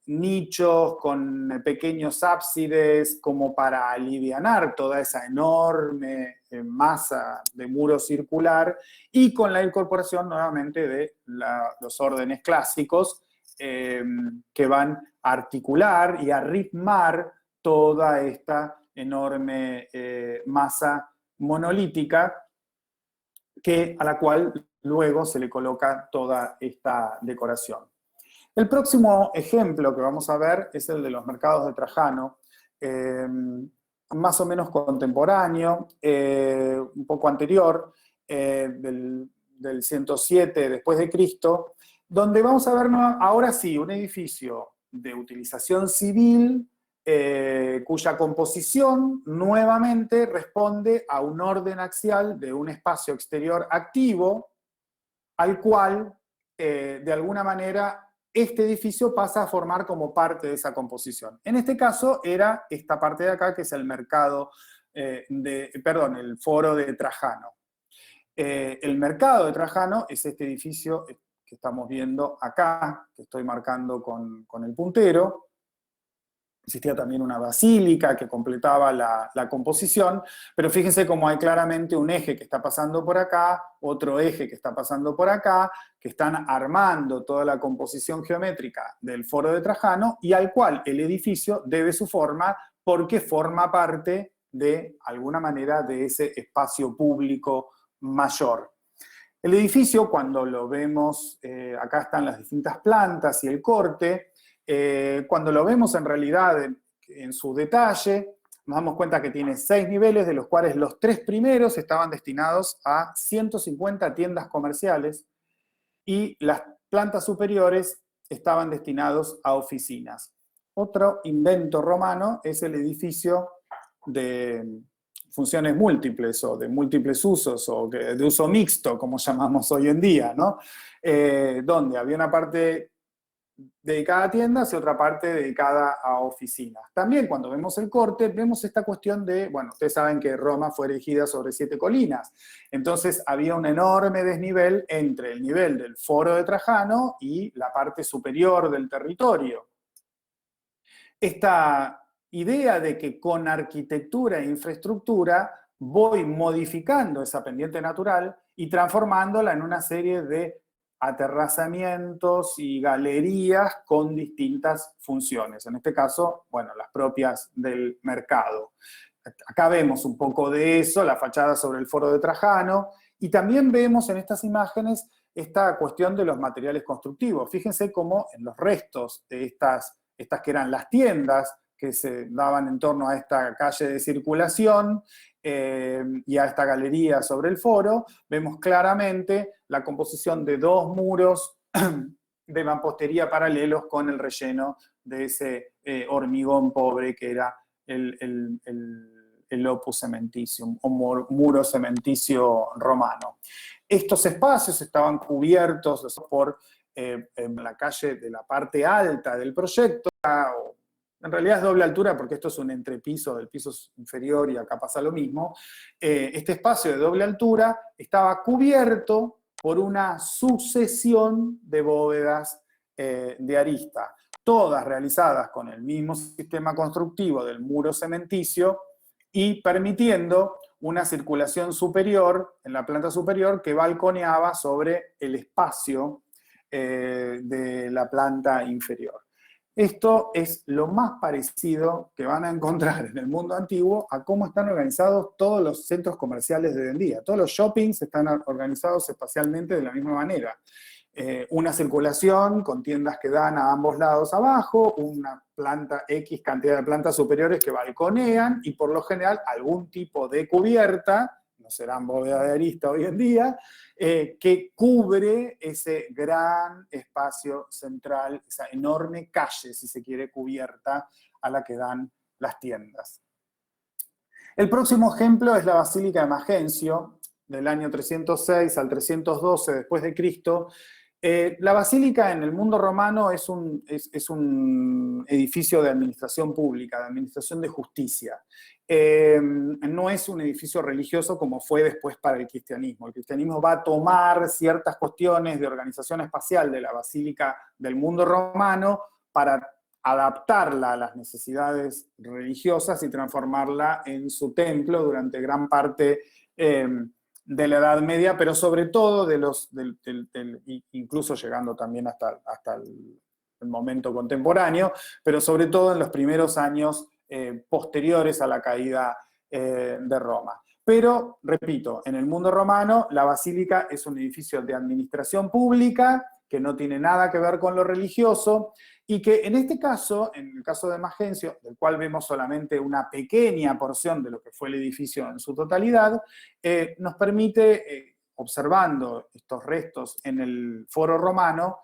nichos, con pequeños ábsides, como para alivianar toda esa enorme masa de muro circular, y con la incorporación nuevamente de los órdenes clásicos que van a articular y a ritmar toda esta enorme masa monolítica a la cual luego se le coloca toda esta decoración. El próximo ejemplo que vamos a ver es el de los mercados de Trajano, más o menos contemporáneo, un poco anterior, del 107 después de Cristo, donde vamos a ver ahora sí un edificio de utilización civil, cuya composición nuevamente responde a un orden axial de un espacio exterior activo, al cual, de alguna manera, este edificio pasa a formar como parte de esa composición. En este caso era esta parte de acá, que es el mercado, el foro de Trajano. El mercado de Trajano es este edificio que estamos viendo acá, que estoy marcando con el puntero. Existía también una basílica que completaba la composición, pero fíjense cómo hay claramente un eje que está pasando por acá, otro eje que está pasando por acá, que están armando toda la composición geométrica del foro de Trajano, y al cual el edificio debe su forma porque forma parte de alguna manera de ese espacio público mayor. El edificio, cuando lo vemos, acá están las distintas plantas y el corte. Cuando lo vemos en realidad en su detalle, nos damos cuenta que tiene 6 niveles, de los cuales los 3 primeros estaban destinados a 150 tiendas comerciales y las plantas superiores estaban destinados a oficinas. Otro invento romano es el edificio de funciones múltiples o de múltiples usos o de uso mixto, como llamamos hoy en día, ¿no? Donde había una parte dedicada a tiendas y otra parte dedicada a oficinas. También cuando vemos el corte, vemos esta cuestión de, bueno, ustedes saben que Roma fue erigida sobre 7 colinas, entonces había un enorme desnivel entre el nivel del foro de Trajano y la parte superior del territorio. Esta idea de que con arquitectura e infraestructura voy modificando esa pendiente natural y transformándola en una serie de aterrazamientos y galerías con distintas funciones. En este caso, bueno, las propias del mercado. Acá vemos un poco de eso, la fachada sobre el foro de Trajano, y también vemos en estas imágenes esta cuestión de los materiales constructivos. Fíjense cómo en los restos de estas que eran las tiendas que se daban en torno a esta calle de circulación, y a esta galería sobre el foro, vemos claramente la composición de 2 muros de mampostería paralelos con el relleno de ese hormigón pobre que era el opus cementicium, o muro cementicio romano. Estos espacios estaban cubiertos por la calle de la parte alta del proyecto. En realidad es doble altura porque esto es un entrepiso del piso inferior y acá pasa lo mismo. Este espacio de doble altura estaba cubierto por una sucesión de bóvedas de arista, todas realizadas con el mismo sistema constructivo del muro cementicio y permitiendo una circulación superior, en la planta superior, que balconeaba sobre el espacio de la planta inferior. Esto es lo más parecido que van a encontrar en el mundo antiguo a cómo están organizados todos los centros comerciales de hoy en día. Todos los shoppings están organizados espacialmente de la misma manera. Una circulación con tiendas que dan a ambos lados abajo, una planta X cantidad de plantas superiores que balconean y por lo general algún tipo de cubierta, no serán bóvedas de arista hoy en día, que cubre ese gran espacio central, esa enorme calle, si se quiere, cubierta a la que dan las tiendas. El próximo ejemplo es la Basílica de Magencio, del año 306 al 312 después de Cristo. La basílica en el mundo romano es un edificio de administración pública, de administración de justicia. No es un edificio religioso como fue después para el cristianismo. El cristianismo va a tomar ciertas cuestiones de organización espacial de la basílica del mundo romano para adaptarla a las necesidades religiosas y transformarla en su templo durante gran parte de la Edad Media, pero sobre todo incluso llegando también hasta el momento contemporáneo, pero sobre todo en los primeros años posteriores a la caída de Roma. Pero, repito, en el mundo romano la basílica es un edificio de administración pública que no tiene nada que ver con lo religioso y que en este caso, en el caso de Magencio, del cual vemos solamente una pequeña porción de lo que fue el edificio en su totalidad, nos permite, observando estos restos en el foro romano,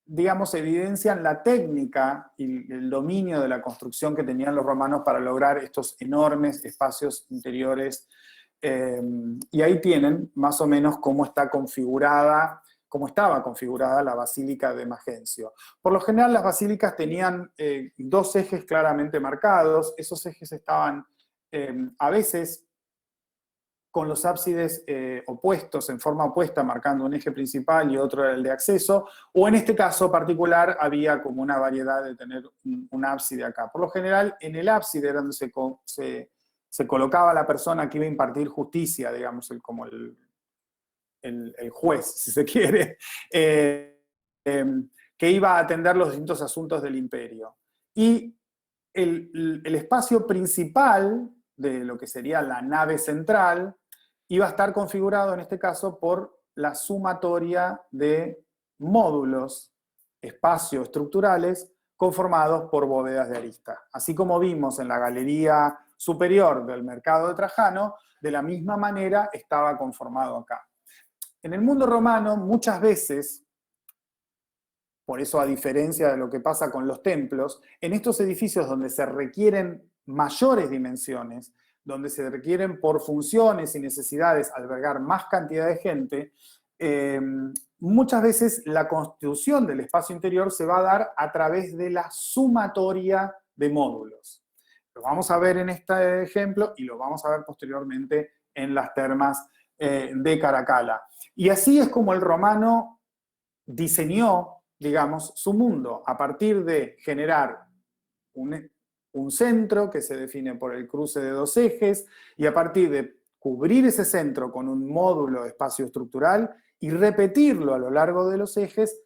digamos, evidencian la técnica y el dominio de la construcción que tenían los romanos para lograr estos enormes espacios interiores. Y ahí tienen más o menos cómo estaba configurada la Basílica de Magencio. Por lo general las basílicas tenían dos ejes claramente marcados. Esos ejes estaban a veces con los ábsides opuestos, en forma opuesta, marcando un eje principal y otro era el de acceso, o en este caso particular había como una variedad de tener un ábside acá. Por lo general, en el ábside era donde se colocaba la persona que iba a impartir justicia, digamos, como el juez, si se quiere, que iba a atender los distintos asuntos del imperio. Y el espacio principal de lo que sería la nave central iba a estar configurado en este caso por la sumatoria de módulos, espacios estructurales conformados por bóvedas de arista. Así como vimos en la galería superior del mercado de Trajano, de la misma manera estaba conformado acá. En el mundo romano muchas veces, por eso a diferencia de lo que pasa con los templos, en estos edificios donde se requieren mayores dimensiones, donde se requieren por funciones y necesidades albergar más cantidad de gente, muchas veces la constitución del espacio interior se va a dar a través de la sumatoria de módulos. Lo vamos a ver en este ejemplo y lo vamos a ver posteriormente en las termas de Caracalla. Y así es como el romano diseñó, digamos, su mundo, a partir de generar un centro que se define por el cruce de dos ejes, y a partir de cubrir ese centro con un módulo de espacio estructural y repetirlo a lo largo de los ejes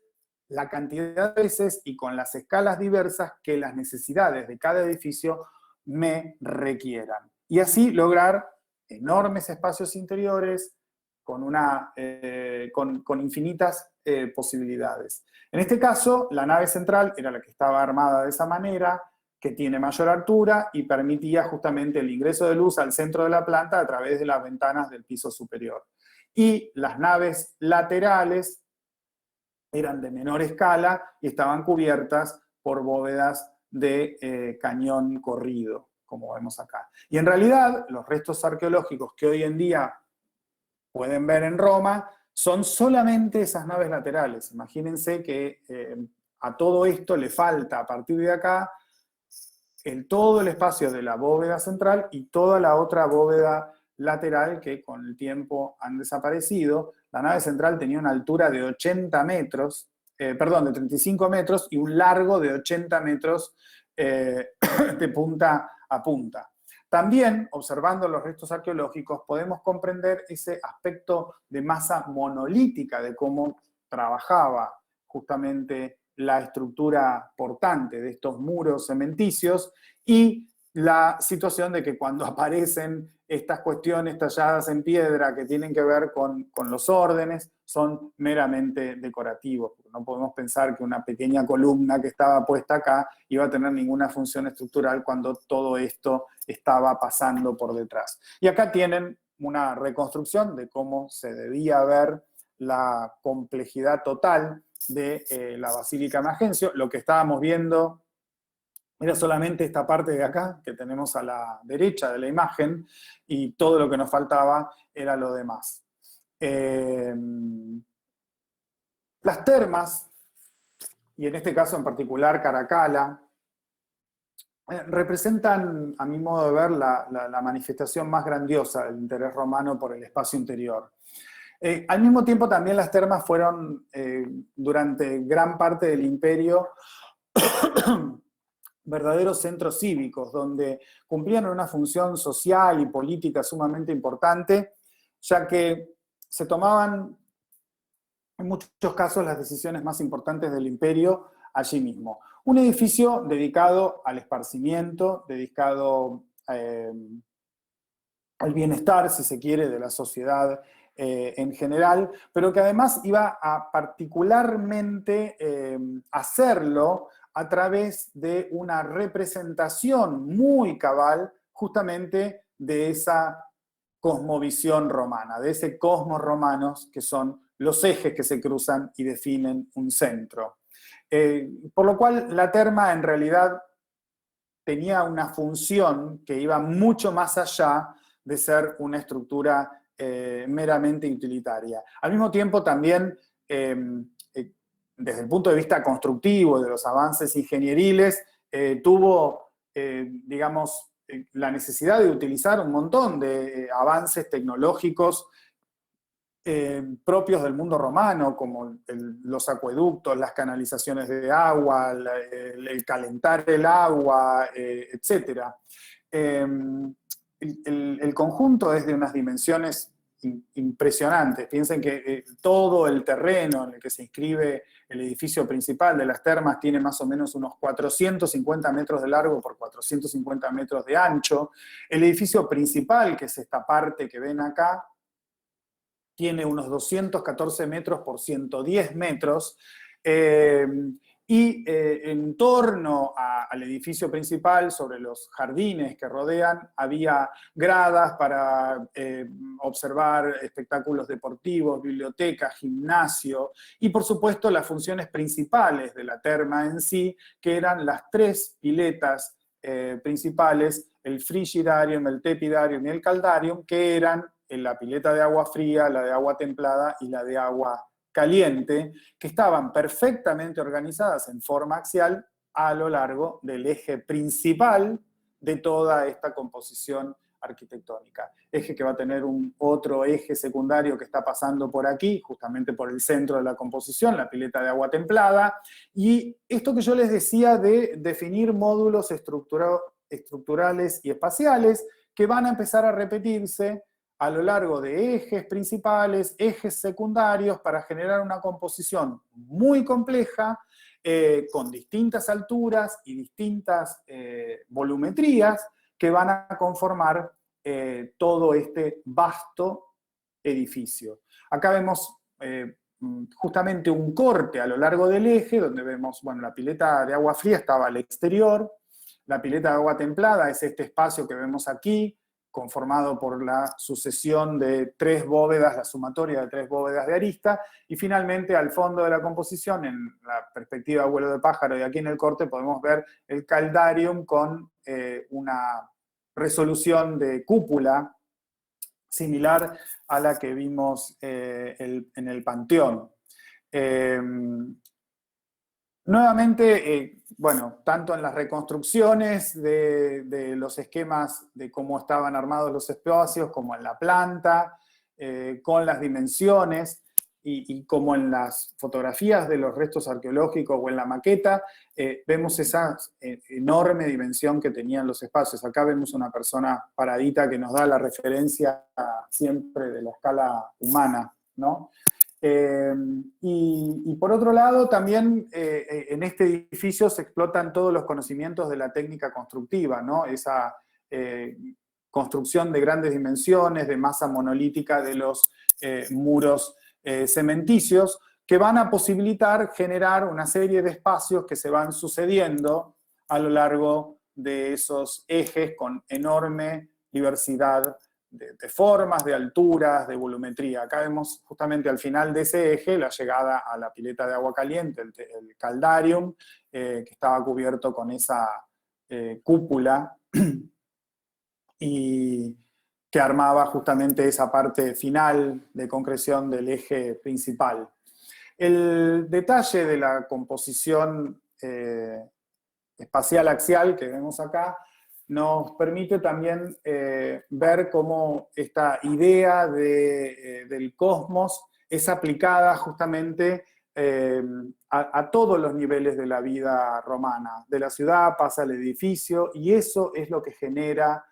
la cantidad de veces y con las escalas diversas que las necesidades de cada edificio me requieran. Y así lograr enormes espacios interiores con infinitas posibilidades. En este caso, la nave central era la que estaba armada de esa manera, que tiene mayor altura y permitía justamente el ingreso de luz al centro de la planta a través de las ventanas del piso superior. Y las naves laterales eran de menor escala y estaban cubiertas por bóvedas de cañón corrido, como vemos acá. Y en realidad, los restos arqueológicos que hoy en día pueden ver en Roma son solamente esas naves laterales. Imagínense que a todo esto le falta, a partir de acá, todo el espacio de la bóveda central y toda la otra bóveda lateral que con el tiempo han desaparecido. La nave central tenía una altura de 80 metros, de 35 metros y un largo de 80 metros de punta a punta. También, observando los restos arqueológicos, podemos comprender ese aspecto de masa monolítica, de cómo trabajaba justamente la estructura portante de estos muros cementicios y la situación de que cuando aparecen estas cuestiones talladas en piedra que tienen que ver con los órdenes, son meramente decorativos. No podemos pensar que una pequeña columna que estaba puesta acá iba a tener ninguna función estructural cuando todo esto estaba pasando por detrás. Y acá tienen una reconstrucción de cómo se debía ver la complejidad total de la Basílica Magencio. Lo que estábamos viendo era solamente esta parte de acá, que tenemos a la derecha de la imagen, y todo lo que nos faltaba era lo demás. Las termas, y en este caso en particular Caracalla, representan, a mi modo de ver, la manifestación más grandiosa del interés romano por el espacio interior. Al mismo tiempo también las termas fueron, durante gran parte del imperio, verdaderos centros cívicos, donde cumplían una función social y política sumamente importante, ya que se tomaban en muchos casos las decisiones más importantes del imperio allí mismo. Un edificio dedicado al esparcimiento, dedicado al bienestar, si se quiere, de la sociedad en general, pero que además iba a particularmente hacerlo a través de una representación muy cabal justamente de esa cosmovisión romana, de ese cosmos romanos que son los ejes que se cruzan y definen un centro. Por lo cual la terma en realidad tenía una función que iba mucho más allá de ser una estructura meramente utilitaria. Al mismo tiempo también, desde el punto de vista constructivo, de los avances ingenieriles, tuvo, digamos, la necesidad de utilizar un montón de avances tecnológicos propios del mundo romano, como los acueductos, las canalizaciones de agua, el calentar el agua, etc. El conjunto es de unas dimensiones impresionantes. Piensen que todo el terreno en el que se inscribe el edificio principal de las termas tiene más o menos unos 450 metros de largo por 450 metros de ancho. El edificio principal, que es esta parte que ven acá, tiene unos 214 metros por 110 metros, y en torno al edificio principal, sobre los jardines que rodean, había gradas para observar espectáculos deportivos, biblioteca, gimnasio, y por supuesto las funciones principales de la terma en sí, que eran las tres piletas principales, el frigidarium, el tepidarium y el caldarium, que eran en la pileta de agua fría, la de agua templada y la de agua caliente, que estaban perfectamente organizadas en forma axial a lo largo del eje principal de toda esta composición arquitectónica. Eje que va a tener otro eje secundario que está pasando por aquí, justamente por el centro de la composición, la pileta de agua templada, y esto que yo les decía de definir módulos estructurales y espaciales que van a empezar a repetirse a lo largo de ejes principales, ejes secundarios, para generar una composición muy compleja, con distintas alturas y distintas volumetrías, que van a conformar todo este vasto edificio. Acá vemos justamente un corte a lo largo del eje, donde vemos, bueno, la pileta de agua fría estaba al exterior, la pileta de agua templada es este espacio que vemos aquí, conformado por la sucesión de tres bóvedas, la sumatoria de tres bóvedas de arista, y finalmente al fondo de la composición, en la perspectiva de vuelo de pájaro, y aquí en el corte podemos ver el caldarium con una resolución de cúpula similar a la que vimos en el Panteón. Nuevamente, bueno, tanto en las reconstrucciones de los esquemas de cómo estaban armados los espacios, como en la planta, con las dimensiones, y como en las fotografías de los restos arqueológicos o en la maqueta, vemos esa enorme dimensión que tenían los espacios. Acá vemos una persona paradita que nos da la referencia siempre de la escala humana, ¿no? Y por otro lado, también en este edificio se explotan todos los conocimientos de la técnica constructiva, ¿no? Esa construcción de grandes dimensiones, de masa monolítica de los muros cementicios, que van a posibilitar generar una serie de espacios que se van sucediendo a lo largo de esos ejes con enorme diversidad de formas, de alturas, de volumetría. Acá vemos justamente al final de ese eje la llegada a la pileta de agua caliente, el caldarium, que estaba cubierto con esa cúpula y que armaba justamente esa parte final de concreción del eje principal. El detalle de la composición espacial axial que vemos acá nos permite también ver cómo esta idea del cosmos es aplicada justamente a todos los niveles de la vida romana. De la ciudad pasa al edificio, y eso es lo que genera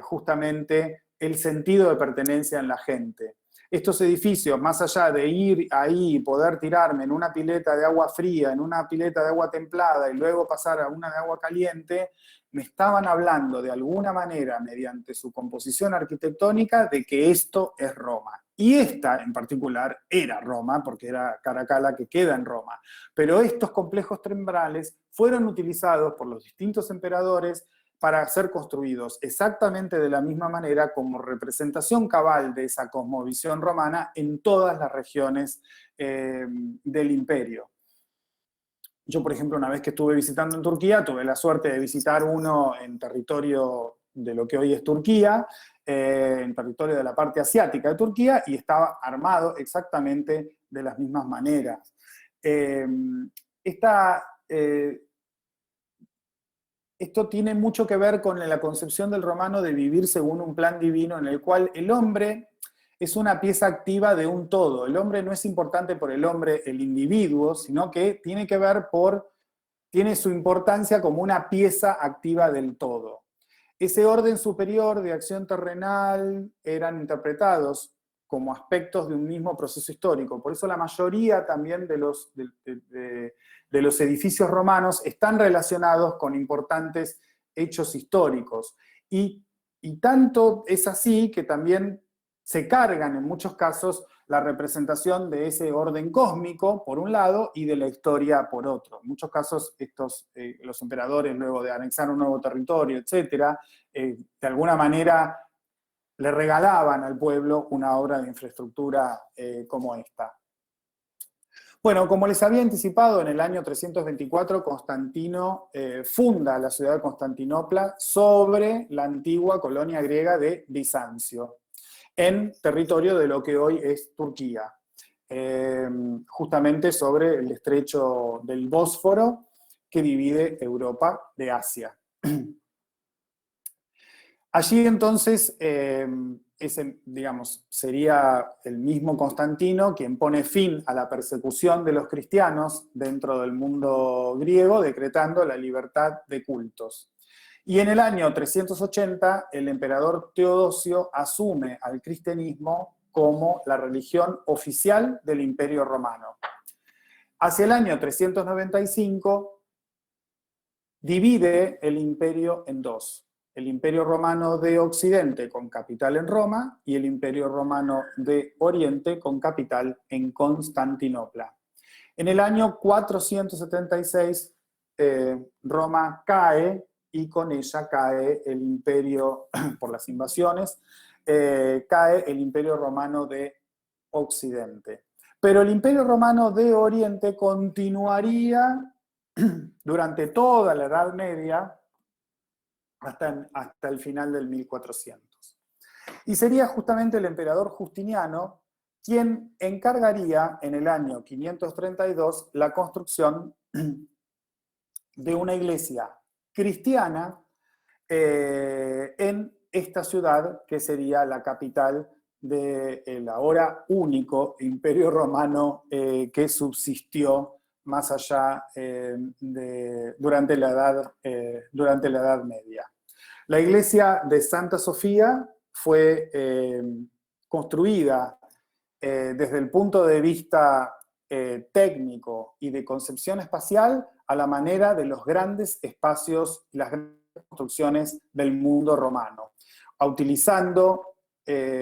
justamente el sentido de pertenencia en la gente. Estos edificios, más allá de ir ahí y poder tirarme en una pileta de agua fría, en una pileta de agua templada y luego pasar a una de agua caliente, me estaban hablando de alguna manera, mediante su composición arquitectónica, de que esto es Roma. Y esta en particular era Roma, porque era Caracalla, que queda en Roma. Pero estos complejos tembrales fueron utilizados por los distintos emperadores para ser construidos exactamente de la misma manera, como representación cabal de esa cosmovisión romana en todas las regiones del imperio. Yo, por ejemplo, una vez que estuve visitando en Turquía, tuve la suerte de visitar uno en territorio de lo que hoy es Turquía, en territorio de la parte asiática de Turquía, y estaba armado exactamente de las mismas maneras. Esto tiene mucho que ver con la concepción del romano de vivir según un plan divino, en el cual el hombre es una pieza activa de un todo. El hombre no es importante por el hombre, el individuo, sino que tiene que ver tiene su importancia como una pieza activa del todo. Ese orden superior de acción terrenal eran interpretados como aspectos de un mismo proceso histórico. Por eso la mayoría también de los edificios romanos están relacionados con importantes hechos históricos. Y tanto es así que también se cargan en muchos casos la representación de ese orden cósmico, por un lado, y de la historia, por otro. En muchos casos, los emperadores, luego de anexar un nuevo territorio, etc., de alguna manera le regalaban al pueblo una obra de infraestructura como esta. Bueno, como les había anticipado, en el año 324 Constantino funda la ciudad de Constantinopla sobre la antigua colonia griega de Bizancio, en territorio de lo que hoy es Turquía, justamente sobre el estrecho del Bósforo que divide Europa de Asia. Allí entonces, sería el mismo Constantino quien pone fin a la persecución de los cristianos dentro del mundo griego, decretando la libertad de cultos. Y en el año 380, el emperador Teodosio asume al cristianismo como la religión oficial del Imperio Romano. Hacia el año 395, divide el imperio en dos. El Imperio Romano de Occidente, con capital en Roma, y el Imperio Romano de Oriente, con capital en Constantinopla. En el año 476, Roma cae, y con ella cae el imperio, por las invasiones, cae el Imperio Romano de Occidente. Pero el Imperio Romano de Oriente continuaría durante toda la Edad Media, hasta el final del 1400. Y sería justamente el emperador Justiniano quien encargaría en el año 532 la construcción de una iglesia cristiana en esta ciudad, que sería la capital del ahora único imperio romano que subsistió más allá durante la Edad Media. La iglesia de Santa Sofía fue construida desde el punto de vista técnico y de concepción espacial a la manera de los grandes espacios y las grandes construcciones del mundo romano, utilizando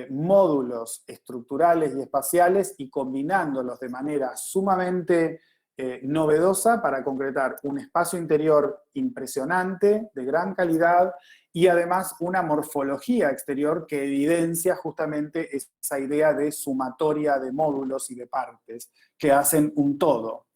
módulos estructurales y espaciales y combinándolos de manera sumamente novedosa para concretar un espacio interior impresionante, de gran calidad, y además una morfología exterior que evidencia justamente esa idea de sumatoria de módulos y de partes que hacen un todo.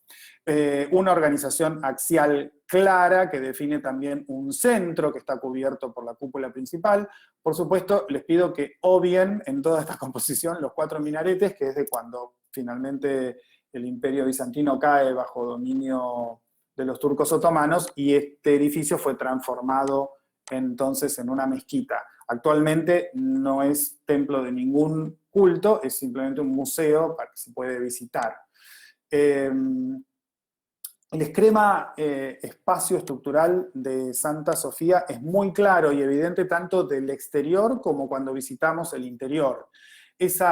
Una organización axial clara que define también un centro que está cubierto por la cúpula principal. Por supuesto, les pido que obvien en toda esta composición los 4 minaretes, que es de cuando finalmente el Imperio Bizantino cae bajo dominio de los turcos otomanos y este edificio fue transformado entonces en una mezquita. Actualmente no es templo de ningún culto, es simplemente un museo para que se puede visitar. El esquema espacio estructural de Santa Sofía es muy claro y evidente tanto del exterior como cuando visitamos el interior. Ese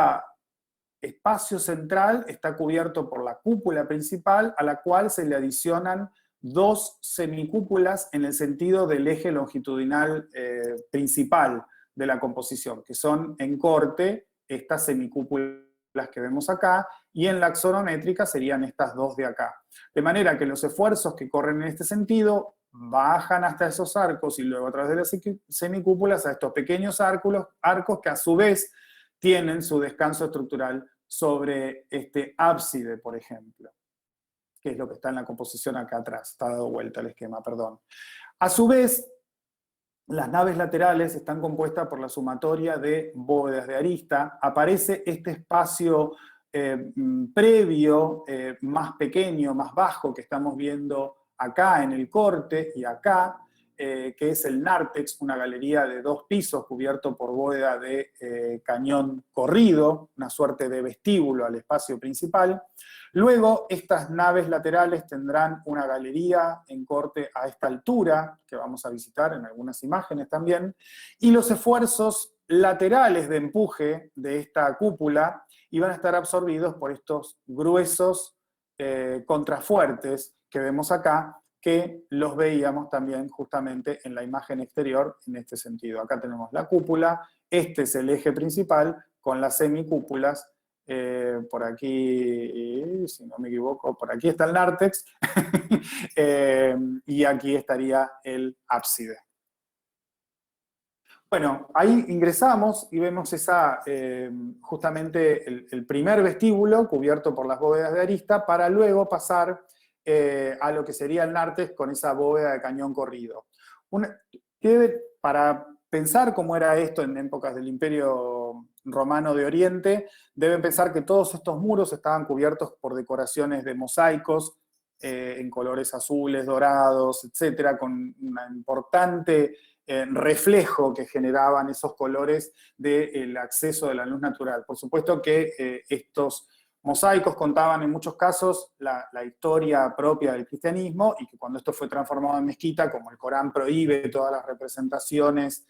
espacio central está cubierto por la cúpula principal, a la cual se le adicionan 2 semicúpulas en el sentido del eje longitudinal principal de la composición, que son en corte estas semicúpulas que vemos acá, y en la axonométrica serían estas 2 de acá. De manera que los esfuerzos que corren en este sentido bajan hasta esos arcos y luego a través de las semicúpulas a estos pequeños arcos que a su vez tienen su descanso estructural sobre este ábside, por ejemplo, que es lo que está en la composición acá atrás. Está dado vuelta el esquema, perdón. A su vez, las naves laterales están compuestas por la sumatoria de bóvedas de arista. Aparece este espacio previo, más pequeño, más bajo, que estamos viendo acá en el corte y acá, que es el nártex, una galería de 2 pisos cubierto por bóveda de cañón corrido, una suerte de vestíbulo al espacio principal. Luego, estas naves laterales tendrán una galería en corte a esta altura, que vamos a visitar en algunas imágenes también, y los esfuerzos laterales de empuje de esta cúpula iban a estar absorbidos por estos gruesos contrafuertes que vemos acá, que los veíamos también justamente en la imagen exterior en este sentido. Acá tenemos la cúpula, este es el eje principal con las semicúpulas. Por aquí, si no me equivoco, por aquí está el nártex, y aquí estaría el ábside. Bueno, ahí ingresamos y vemos justamente el primer vestíbulo cubierto por las bóvedas de arista para luego pasar a lo que sería el nártex con esa bóveda de cañón corrido. Para pensar cómo era esto en épocas del Imperio Romano de Oriente, deben pensar que todos estos muros estaban cubiertos por decoraciones de mosaicos en colores azules, dorados, etcétera, con un importante reflejo que generaban esos colores del acceso de la luz natural. Por supuesto que estos mosaicos contaban en muchos casos la historia propia del cristianismo, y que cuando esto fue transformado en mezquita, como el Corán prohíbe todas las representaciones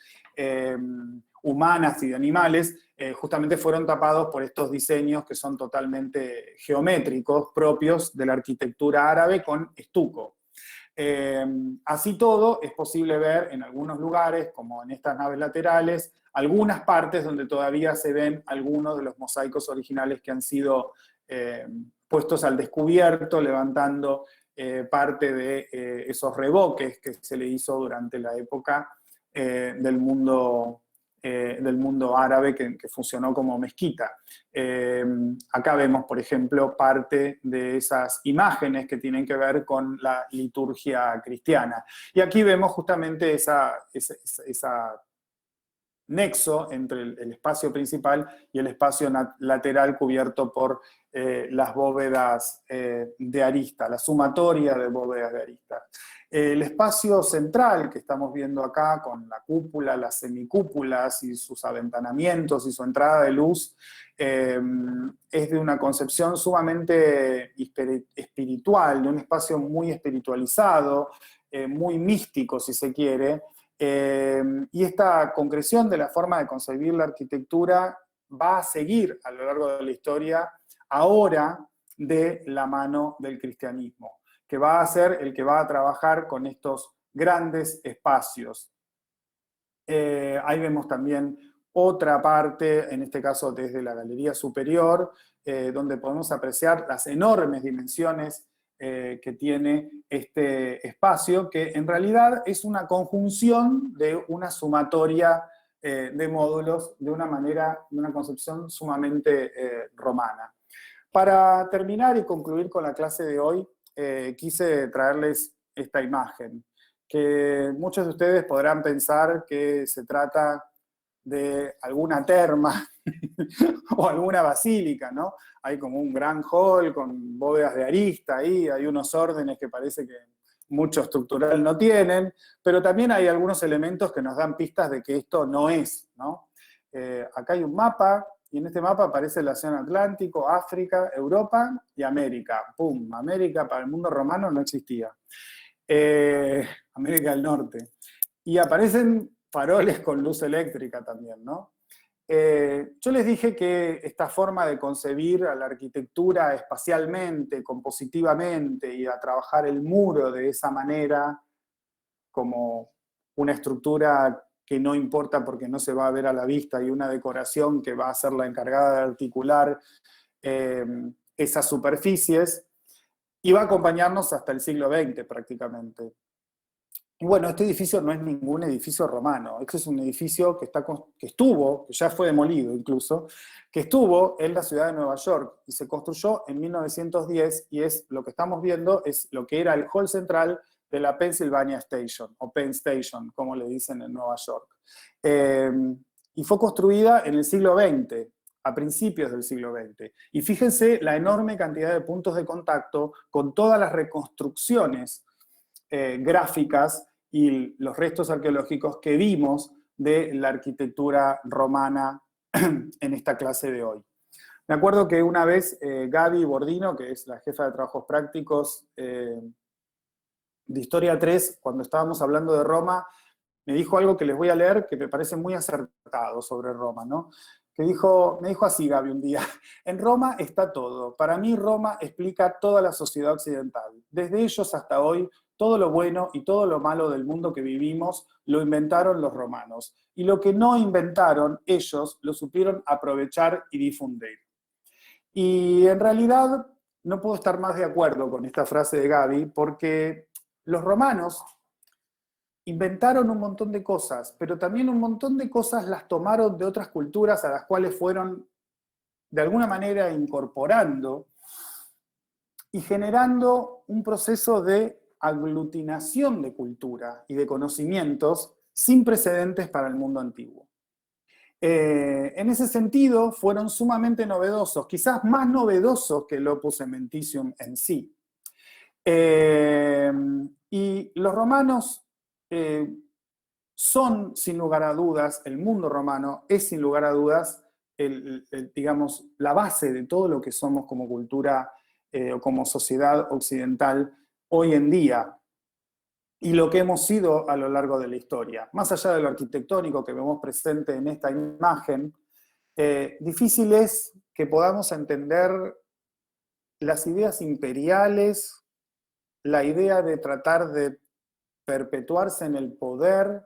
humanas y de animales, justamente fueron tapados por estos diseños que son totalmente geométricos, propios de la arquitectura árabe con estuco. Así todo, es posible ver en algunos lugares, como en estas naves laterales, algunas partes donde todavía se ven algunos de los mosaicos originales que han sido puestos al descubierto, levantando parte de esos revoques que se le hizo durante la época del mundo árabe que funcionó como mezquita. Acá vemos, por ejemplo, parte de esas imágenes que tienen que ver con la liturgia cristiana. Y aquí vemos justamente esa nexo entre el espacio principal y el espacio lateral cubierto por las bóvedas de arista, la sumatoria de bóvedas de arista. El espacio central que estamos viendo acá, con la cúpula, las semicúpulas y sus aventanamientos y su entrada de luz, es de una concepción sumamente espiritual, de un espacio muy espiritualizado, muy místico, si se quiere, y esta concreción de la forma de concebir la arquitectura va a seguir a lo largo de la historia ahora de la mano del cristianismo, que va a ser el que va a trabajar con estos grandes espacios. Ahí vemos también otra parte, en este caso desde la galería superior, donde podemos apreciar las enormes dimensiones que tiene este espacio, que en realidad es una conjunción de una sumatoria de módulos de una concepción sumamente romana. Para terminar y concluir con la clase de hoy, quise traerles esta imagen, que muchos de ustedes podrán pensar que se trata de alguna terma o alguna basílica, ¿no? Hay como un gran hall con bóvedas de arista ahí, hay unos órdenes que parece que mucho estructural no tienen, pero también hay algunos elementos que nos dan pistas de que esto no es, ¿no? Acá hay un mapa, y en este mapa aparece el Océano Atlántico, África, Europa y América. ¡Pum! América para el mundo romano no existía. América del Norte. Y aparecen faroles con luz eléctrica también, ¿no? Yo les dije que esta forma de concebir a la arquitectura espacialmente, compositivamente, y a trabajar el muro de esa manera, como una estructura que no importa porque no se va a ver a la vista, y una decoración que va a ser la encargada de articular esas superficies, y va a acompañarnos hasta el siglo XX prácticamente. Y bueno, este edificio no es ningún edificio romano, este es un edificio que estuvo, que ya fue demolido incluso, que estuvo en la ciudad de Nueva York y se construyó en 1910, y es lo que estamos viendo, es lo que era el hall central de la Pennsylvania Station, o Penn Station, como le dicen en Nueva York. Y fue construida en el siglo XX, a principios del siglo XX. Y fíjense la enorme cantidad de puntos de contacto con todas las reconstrucciones gráficas y los restos arqueológicos que vimos de la arquitectura romana en esta clase de hoy. Me acuerdo que una vez Gaby Bordino, que es la jefa de trabajos prácticos de Historia 3, cuando estábamos hablando de Roma, me dijo algo que les voy a leer que me parece muy acertado sobre Roma, ¿no? Me dijo así Gaby un día: en Roma está todo. Para mí Roma explica toda la sociedad occidental. Desde ellos hasta hoy, todo lo bueno y todo lo malo del mundo que vivimos lo inventaron los romanos. Y lo que no inventaron, ellos lo supieron aprovechar y difundir. Y en realidad no puedo estar más de acuerdo con esta frase de Gaby, porque los romanos inventaron un montón de cosas, pero también un montón de cosas las tomaron de otras culturas a las cuales fueron de alguna manera incorporando y generando un proceso de aglutinación de cultura y de conocimientos sin precedentes para el mundo antiguo. En ese sentido, fueron sumamente novedosos, quizás más novedosos que el Opus Sementicium en sí. Y los romanos son, sin lugar a dudas, el mundo romano es, sin lugar a dudas, digamos, la base de todo lo que somos como cultura o como sociedad occidental hoy en día, y lo que hemos sido a lo largo de la historia. Más allá de lo arquitectónico que vemos presente en esta imagen, difícil es que podamos entender las ideas imperiales, la idea de tratar de perpetuarse en el poder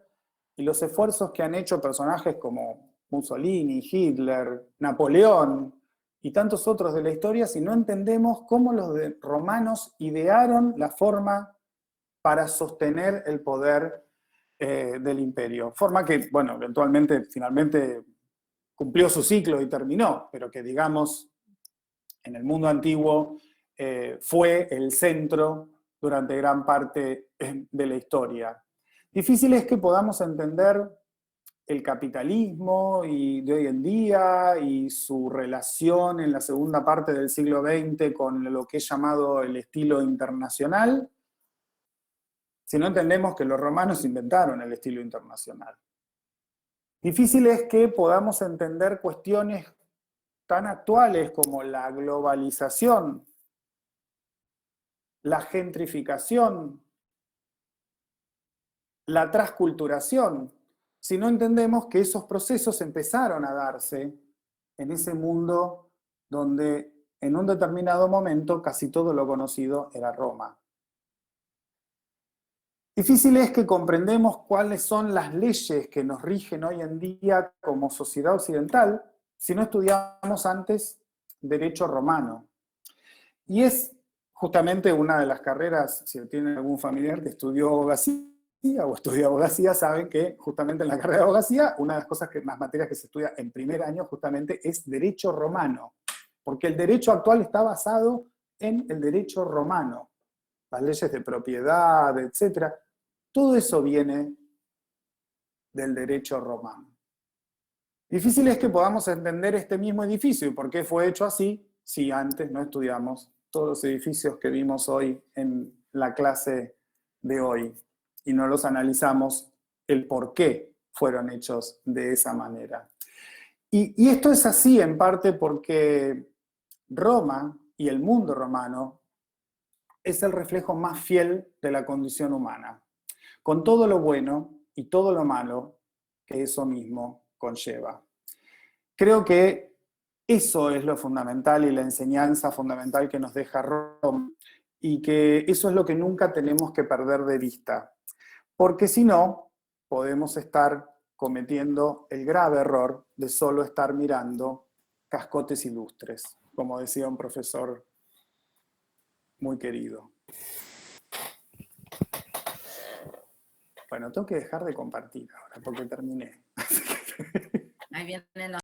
y los esfuerzos que han hecho personajes como Mussolini, Hitler, Napoleón y tantos otros de la historia, si no entendemos cómo los romanos idearon la forma para sostener el poder del imperio. Forma que, bueno, eventualmente, finalmente cumplió su ciclo y terminó, pero que, digamos, en el mundo antiguo fue el centro durante gran parte de la historia. Difícil es que podamos entender el capitalismo y de hoy en día y su relación en la segunda parte del siglo XX con lo que es llamado el estilo internacional, si no entendemos que los romanos inventaron el estilo internacional. Difícil es que podamos entender cuestiones tan actuales como la globalización, la gentrificación, la transculturación, si no entendemos que esos procesos empezaron a darse en ese mundo donde en un determinado momento casi todo lo conocido era Roma. Difícil es que comprendemos cuáles son las leyes que nos rigen hoy en día como sociedad occidental si no estudiamos antes derecho romano. Y es justamente una de las carreras, si tienen algún familiar que estudió abogacía o estudió abogacía, saben que justamente en la carrera de abogacía, una de las cosas que más materias que se estudia en primer año justamente es derecho romano, porque el derecho actual está basado en el derecho romano, las leyes de propiedad, etcétera. Todo eso viene del derecho romano. Difícil es que podamos entender este mismo edificio y por qué fue hecho así si antes no estudiamos todos los edificios que vimos hoy en la clase de hoy y no los analizamos el por qué fueron hechos de esa manera. Y esto es así en parte porque Roma y el mundo romano es el reflejo más fiel de la condición humana, con todo lo bueno y todo lo malo que eso mismo conlleva. Creo que eso es lo fundamental y la enseñanza fundamental que nos deja Roma, y que eso es lo que nunca tenemos que perder de vista, porque si no, podemos estar cometiendo el grave error de solo estar mirando cascotes ilustres, como decía un profesor muy querido. Bueno, tengo que dejar de compartir ahora porque terminé. Ahí vienen los